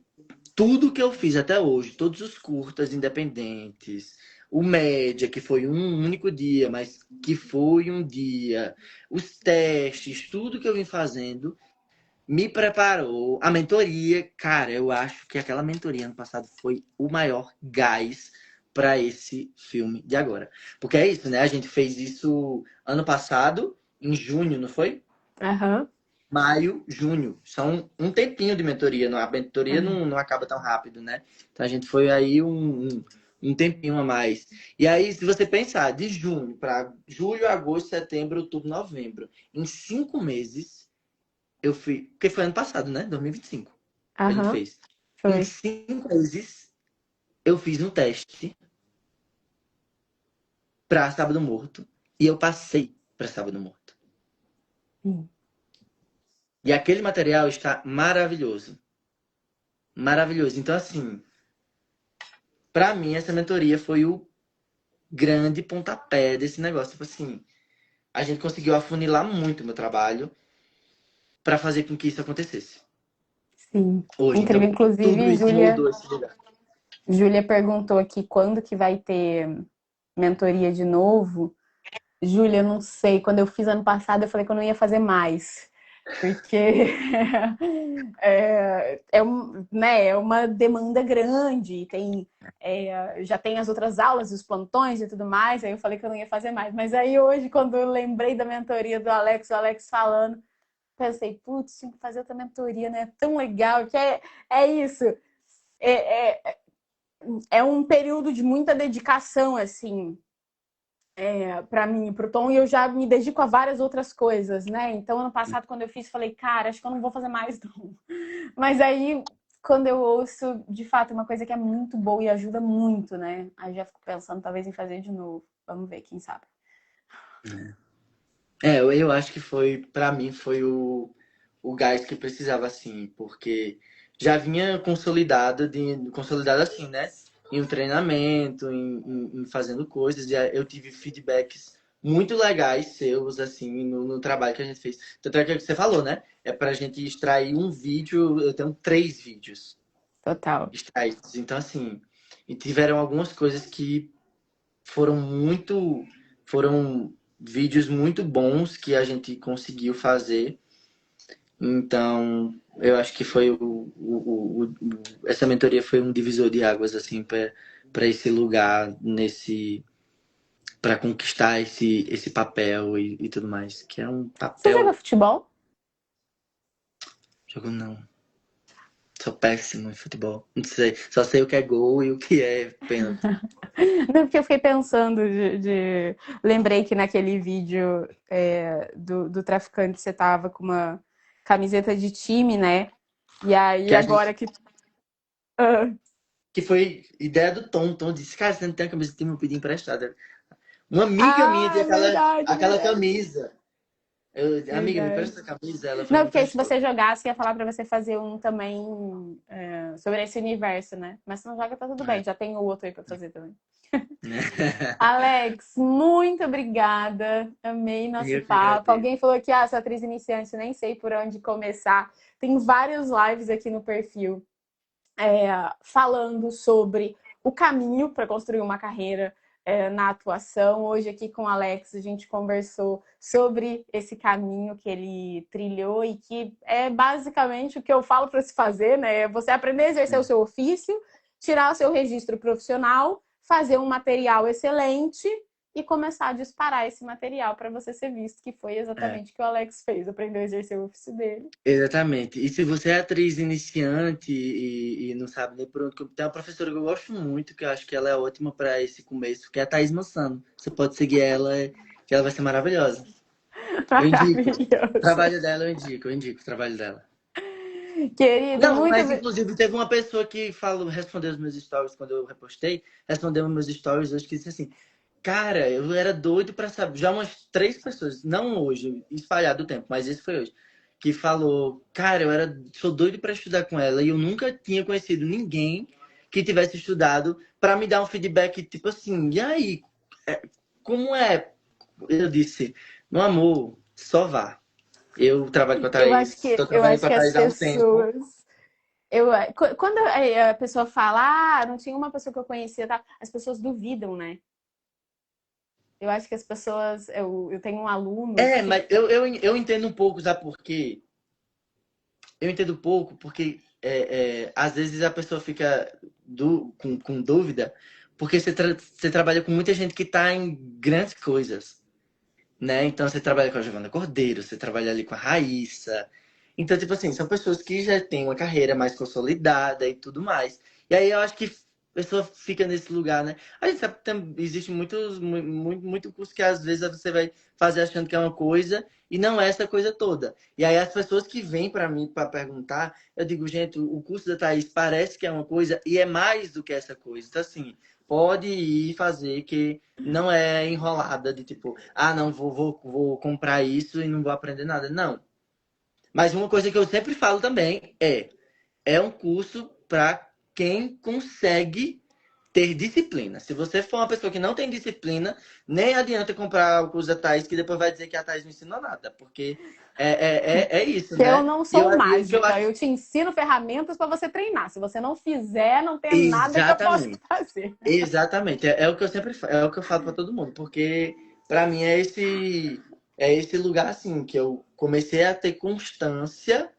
tudo que eu fiz até hoje, todos os curtas independentes, o média, que foi um único dia, mas que foi um dia, os testes, tudo que eu vim fazendo, me preparou. A mentoria, cara, eu acho que aquela mentoria ano passado foi o maior gás para esse filme de agora. Porque é isso, né? A gente fez isso ano passado, em junho, não foi? Aham. Maio, junho. São um tempinho de mentoria. A mentoria É. não acaba tão rápido, né? Então a gente foi aí um tempinho a mais. E aí, se você pensar, de junho para julho, agosto, setembro, outubro, novembro, em 5 meses, eu fui. Porque foi ano passado, né? 2025 que a gente Aham. fez. Em Foi. 5 meses, eu fiz um teste para Sábado Morto e eu passei para Sábado Morto. Hum. E aquele material está maravilhoso. Maravilhoso. Então, assim, pra mim, essa mentoria foi o grande pontapé desse negócio. Tipo assim, a gente conseguiu afunilar muito o meu trabalho. para fazer com que isso acontecesse. Sim. Hoje, Incrível. então, tudo Inclusive, isso moldou esse lugar. Júlia perguntou aqui quando que vai ter mentoria de novo. Júlia, não sei. Quando eu fiz ano passado, eu falei que eu não ia fazer mais. Porque né, é uma demanda grande, já tem as outras aulas, os plantões e tudo mais, aí eu falei que eu não ia fazer mais. Mas aí hoje, quando eu lembrei da mentoria do Alex, o Alex falando, pensei, putz, tinha que fazer outra mentoria, né? Tão legal, que é isso. É, é, é um período de muita dedicação, assim, para mim, pro Tom, e eu já me dedico a várias outras coisas, né? Então, ano passado, quando eu fiz, falei, cara, acho que eu não vou fazer mais, não. Mas aí, quando eu ouço, de fato, uma coisa que é muito boa e ajuda muito, né? Aí já fico pensando, talvez, em fazer de novo. Vamos ver, quem sabe. Eu acho que pra mim, foi o gás que precisava, assim, porque já vinha consolidado assim, né? Em um treinamento, em fazendo coisas, e eu tive feedbacks muito legais seus, assim, no trabalho que a gente fez. Tanto é que você falou, né? É pra gente extrair um vídeo, eu tenho 3 vídeos Total. extraídos. Então, assim, e tiveram algumas coisas que foram muito. Foram vídeos muito bons que a gente conseguiu fazer. Então, eu acho que foi essa mentoria foi um divisor de águas, assim, para esse lugar, para conquistar esse papel e tudo mais. Que é um Você joga papel. futebol? Jogo não. Sou péssimo em futebol. Não sei. Só sei o que é gol e o que é pênalti. Não, porque eu fiquei pensando lembrei que naquele vídeo do traficante você tava com uma camiseta de time, né? E aí, Que a gente agora que. Ah, que foi ideia do Tom. O Tom disse, cara, você não tem a camisa do time, eu pedi emprestada. Uma amiga minha ah, tem é verdade, é aquela verdade. camisa. Amiga, me Verdade. empresta essa camisa. Ela foi Não, me porque aí se emprestou. você jogasse, ia falar pra você fazer um também sobre esse universo, né? Mas se não joga, tá tudo bem. Já tem o outro aí pra fazer também. Alex, muito obrigada. Amei nosso Eu que papo. agradeço. Alguém falou que, sou atriz iniciante, nem sei por onde começar. Tem vários lives aqui no perfil falando sobre o caminho para construir uma carreira na atuação. Hoje, aqui com o Alex, a gente conversou sobre esse caminho que ele trilhou e que é basicamente o que eu falo para se fazer, né? Você aprender a exercer o seu ofício, tirar o seu registro profissional, fazer um material excelente e começar a disparar esse material para você ser visto, que foi É, exatamente o que o Alex fez, aprendeu a exercer o ofício dele. exatamente. E se você é atriz iniciante e não sabe nem por onde. Tem uma professora que eu gosto muito, que eu acho que ela é ótima para esse começo, que é a Thaís Massano. Você pode seguir ela, que ela vai ser maravilhosa. Eu indico. O Maravilhoso. trabalho dela, eu indico o trabalho dela. Querido, Não, muito mas inclusive teve uma pessoa que respondeu os meus stories quando eu repostei, respondeu os meus stories hoje que disse assim: cara, eu era doido pra saber. Já umas 3 pessoas, não hoje, espalhado o tempo, mas esse foi hoje, que falou: cara, sou doido pra estudar com ela e eu nunca tinha conhecido ninguém que tivesse estudado pra me dar um feedback tipo assim, e aí, como é? Eu disse: meu amor, só vá. Eu trabalho com a eu acho Thaís, que estou trabalhando com a as Thaís há um tempo. pessoas quando a pessoa fala, não tinha uma pessoa que eu conhecia, tá? As pessoas duvidam, né? Eu acho que as pessoas, eu tenho um aluno que Mas eu entendo um pouco, sabe por quê? Eu entendo pouco porque às vezes a pessoa fica com dúvida porque você trabalha com muita gente que está em grandes coisas, né? Então você trabalha com a Giovana Cordeiro, você trabalha ali com a Raíssa. Então, tipo assim, são pessoas que já têm uma carreira mais consolidada e tudo mais. E aí eu acho que a pessoa fica nesse lugar, né? A gente sabe que existe muito curso que às vezes você vai fazer achando que é uma coisa e não é essa coisa toda. E aí as pessoas que vêm para mim para perguntar, eu digo, gente, o curso da Thaís parece que é uma coisa e é mais do que essa coisa. Então, assim, pode ir fazer que não é enrolada de tipo, não, vou comprar isso e não vou aprender nada. Não. Mas uma coisa que eu sempre falo também é um curso para quem consegue ter disciplina. Se você for uma pessoa que não tem disciplina, nem adianta comprar o curso da Thaís, que depois vai dizer que a Thaís não ensinou nada, porque é isso, Eu né? não E sou e o que eu mágica, acho. eu te ensino ferramentas para você treinar. Se você não fizer, não tem nada que eu possa Exatamente. fazer. Exatamente. É o que eu sempre é o que eu falo para todo mundo, porque para mim é esse lugar assim que eu comecei a ter constância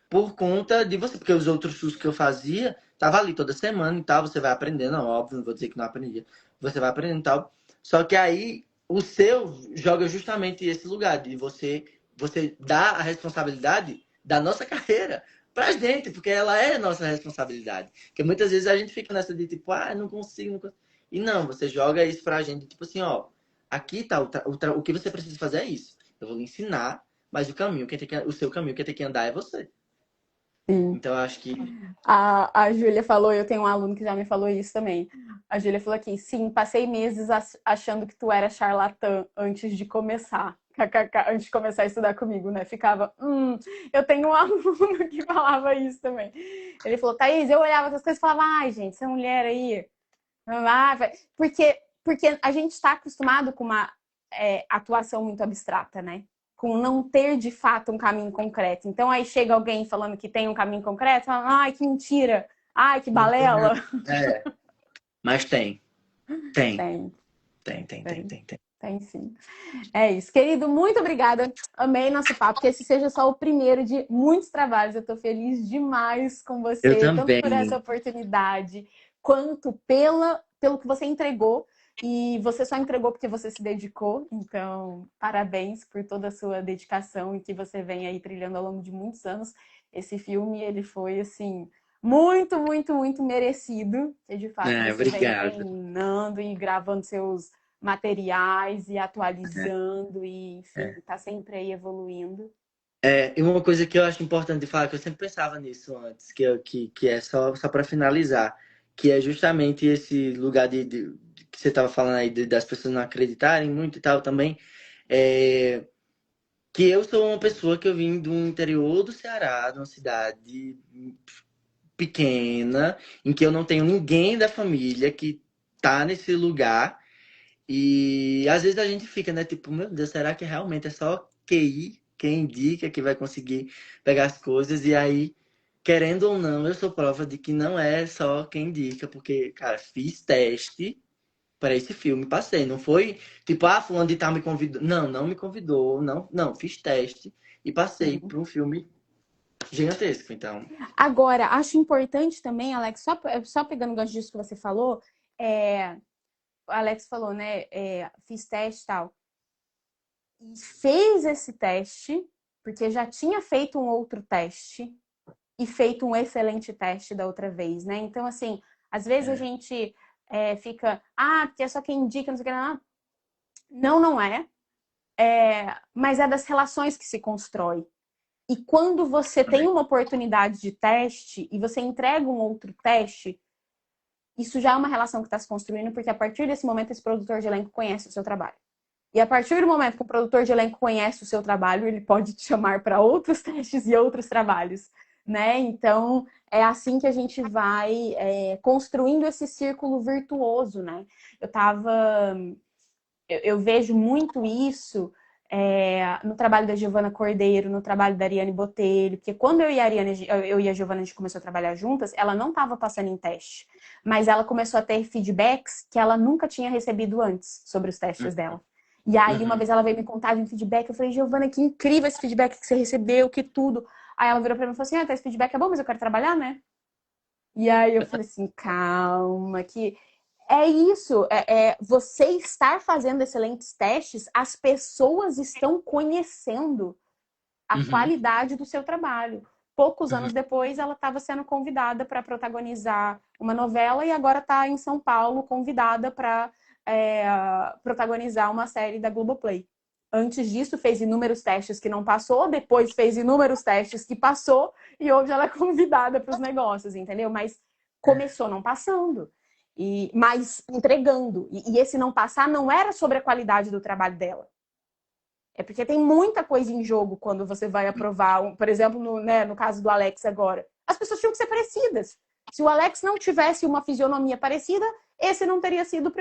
por conta de você, porque os outros cursos que eu fazia, tava ali toda semana e tal, você vai aprendendo, não, óbvio, não vou dizer que não aprendia, você vai aprendendo e tal. Só que aí o seu joga justamente esse lugar de você dar a responsabilidade da nossa carreira pra gente, porque ela é nossa responsabilidade. Porque muitas vezes a gente fica nessa de tipo, não consigo, não consigo. E não, você joga isso pra gente, tipo assim, ó, aqui tá, o que você precisa fazer é isso. Eu vou lhe ensinar, mas o seu caminho, quem tem que andar é você. Sim. Então, eu acho que. A Júlia falou, eu tenho um aluno que já me falou isso também. A Júlia falou aqui, sim, passei meses achando que tu era charlatã antes de começar. KKK, antes de começar a estudar comigo, né? Ficava, eu tenho um aluno que falava isso também. Ele falou, Thaís, eu olhava essas coisas e falava, ai, gente, essa mulher aí. Porque a gente está acostumado com uma atuação muito abstrata, né? Com não ter de fato um caminho concreto. Então aí chega alguém falando que tem um caminho concreto, fala, ai, que mentira, ai, que Não tem balela. nada. É, mas tem. Tem. Tem, Tem, tem, tem, tem, tem, tem. tem sim. É isso. Querido, muito obrigada. Amei nosso papo. Que esse seja só o primeiro de muitos trabalhos. Eu estou feliz demais com Eu você, tanto por essa também. oportunidade, quanto pelo que você entregou. E você só entregou porque você se dedicou. Então, parabéns por toda a sua dedicação e que você vem aí trilhando ao longo de muitos anos. Esse filme, ele foi, assim, muito, muito, muito merecido. E, de fato, É, você vem obrigado. treinando e gravando seus materiais e É, atualizando e, enfim, é. tá sempre aí evoluindo. E uma coisa que eu acho importante de falar, que eu sempre pensava nisso antes, que é só para finalizar, que é justamente esse lugar que você estava falando aí, das pessoas não acreditarem muito e tal também, é, que eu sou uma pessoa que eu vim do interior do Ceará, de uma cidade pequena, em que eu não tenho ninguém da família que tá nesse lugar. E às vezes a gente fica, né? Tipo, meu Deus, será que realmente é só QI quem indica que vai conseguir pegar as coisas? E aí, querendo ou não, eu sou prova de que não é só quem indica, porque, cara, fiz teste para esse filme, passei. Não foi tipo, fulano de tal me convidou. Não, não me convidou, não, não, fiz teste e passei Sim. para um filme gigantesco. Então, Agora, acho importante também, Alex, só pegando o gancho disso que você falou, o Alex falou, né? Fiz teste e tal. E fez esse teste, porque já tinha feito um outro teste e feito um excelente teste da outra vez, né? Então, assim, às vezes a é, gente fica, porque é só quem indica, não sei o que, não. Não, não é. Mas é das relações que se constrói. E quando você tem também. uma oportunidade de teste e você entrega um outro teste, isso já é uma relação que está se construindo, porque a partir desse momento esse produtor de elenco conhece o seu trabalho. E a partir do momento que o produtor de elenco conhece o seu trabalho, ele pode te chamar para outros testes e outros trabalhos, né? Então é assim que a gente vai construindo esse círculo virtuoso, né? Eu vejo muito isso no trabalho da Giovana Cordeiro, no trabalho da Ariane Botelho, porque quando eu e a Giovana a gente começou a trabalhar juntas, ela não estava passando em teste, mas ela começou a ter feedbacks que ela nunca tinha recebido antes sobre os testes dela. E aí, uma Uhum. vez ela veio me contar de um feedback, eu falei, Giovana, que incrível esse feedback que você recebeu, que tudo. Aí ela virou pra mim e falou assim, esse feedback é bom, mas eu quero trabalhar, né? E aí eu falei assim, calma, que é isso, você estar fazendo excelentes testes, as pessoas estão conhecendo a Uhum. qualidade do seu trabalho. Poucos Uhum. anos depois, ela estava sendo convidada para protagonizar uma novela e agora está em São Paulo, convidada para protagonizar uma série da Globoplay. Antes disso, fez inúmeros testes que não passou, depois fez inúmeros testes que passou e hoje ela é convidada para os negócios, entendeu? Mas começou não passando, mas entregando. E esse não passar não era sobre a qualidade do trabalho dela. É porque tem muita coisa em jogo quando você vai aprovar, por exemplo, no caso do Alex agora. As pessoas tinham que ser parecidas. Se o Alex não tivesse uma fisionomia parecida, esse não teria sido o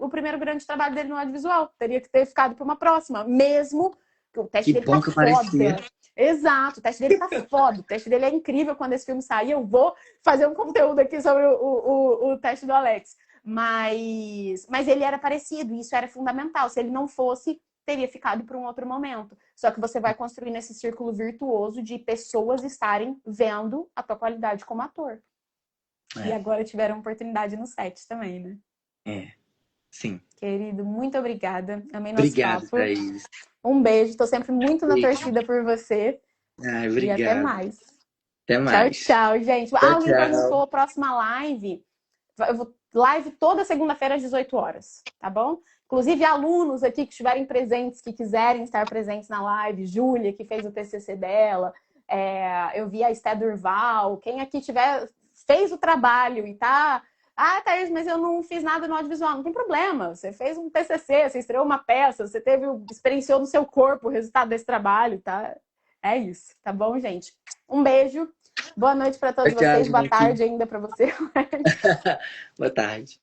primeiro grande trabalho dele no audiovisual. Teria que ter ficado para uma próxima, mesmo que o teste Que dele bom tá que eu parecia. foda. Exato, o teste dele tá foda. O teste dele é incrível. Quando esse filme sair, eu vou fazer um conteúdo aqui sobre o teste do Alex. Mas ele era parecido, e isso era fundamental. Se ele não fosse, teria ficado para um outro momento. Só que você vai construir nesse círculo virtuoso de pessoas estarem vendo a tua qualidade como ator. E agora tiveram oportunidade no set também, né? Sim. Querido, muito obrigada. Amei nosso Obrigado, papo. Thaís. Um beijo. Tô sempre muito na Beijo. torcida por você. Ai, E até obrigado. mais. Até Tchau, mais. tchau, gente. Tchau, Alguém tchau. perguntou, próxima live. Eu vou live toda segunda-feira às 18 horas, tá bom? Inclusive, alunos aqui que estiverem presentes, que quiserem estar presentes na live, Júlia, que fez o TCC dela, eu vi a Esté Durval, quem aqui fez o trabalho e tá... Ah, Thaís, mas eu não fiz nada no audiovisual. Não tem problema. Você fez um TCC, você estreou uma peça, você experienciou no seu corpo o resultado desse trabalho, tá? É isso, tá bom, gente? Um beijo. Boa noite para todos Tchau, tchau, vocês. Boa gente. tarde ainda para você. Boa tarde.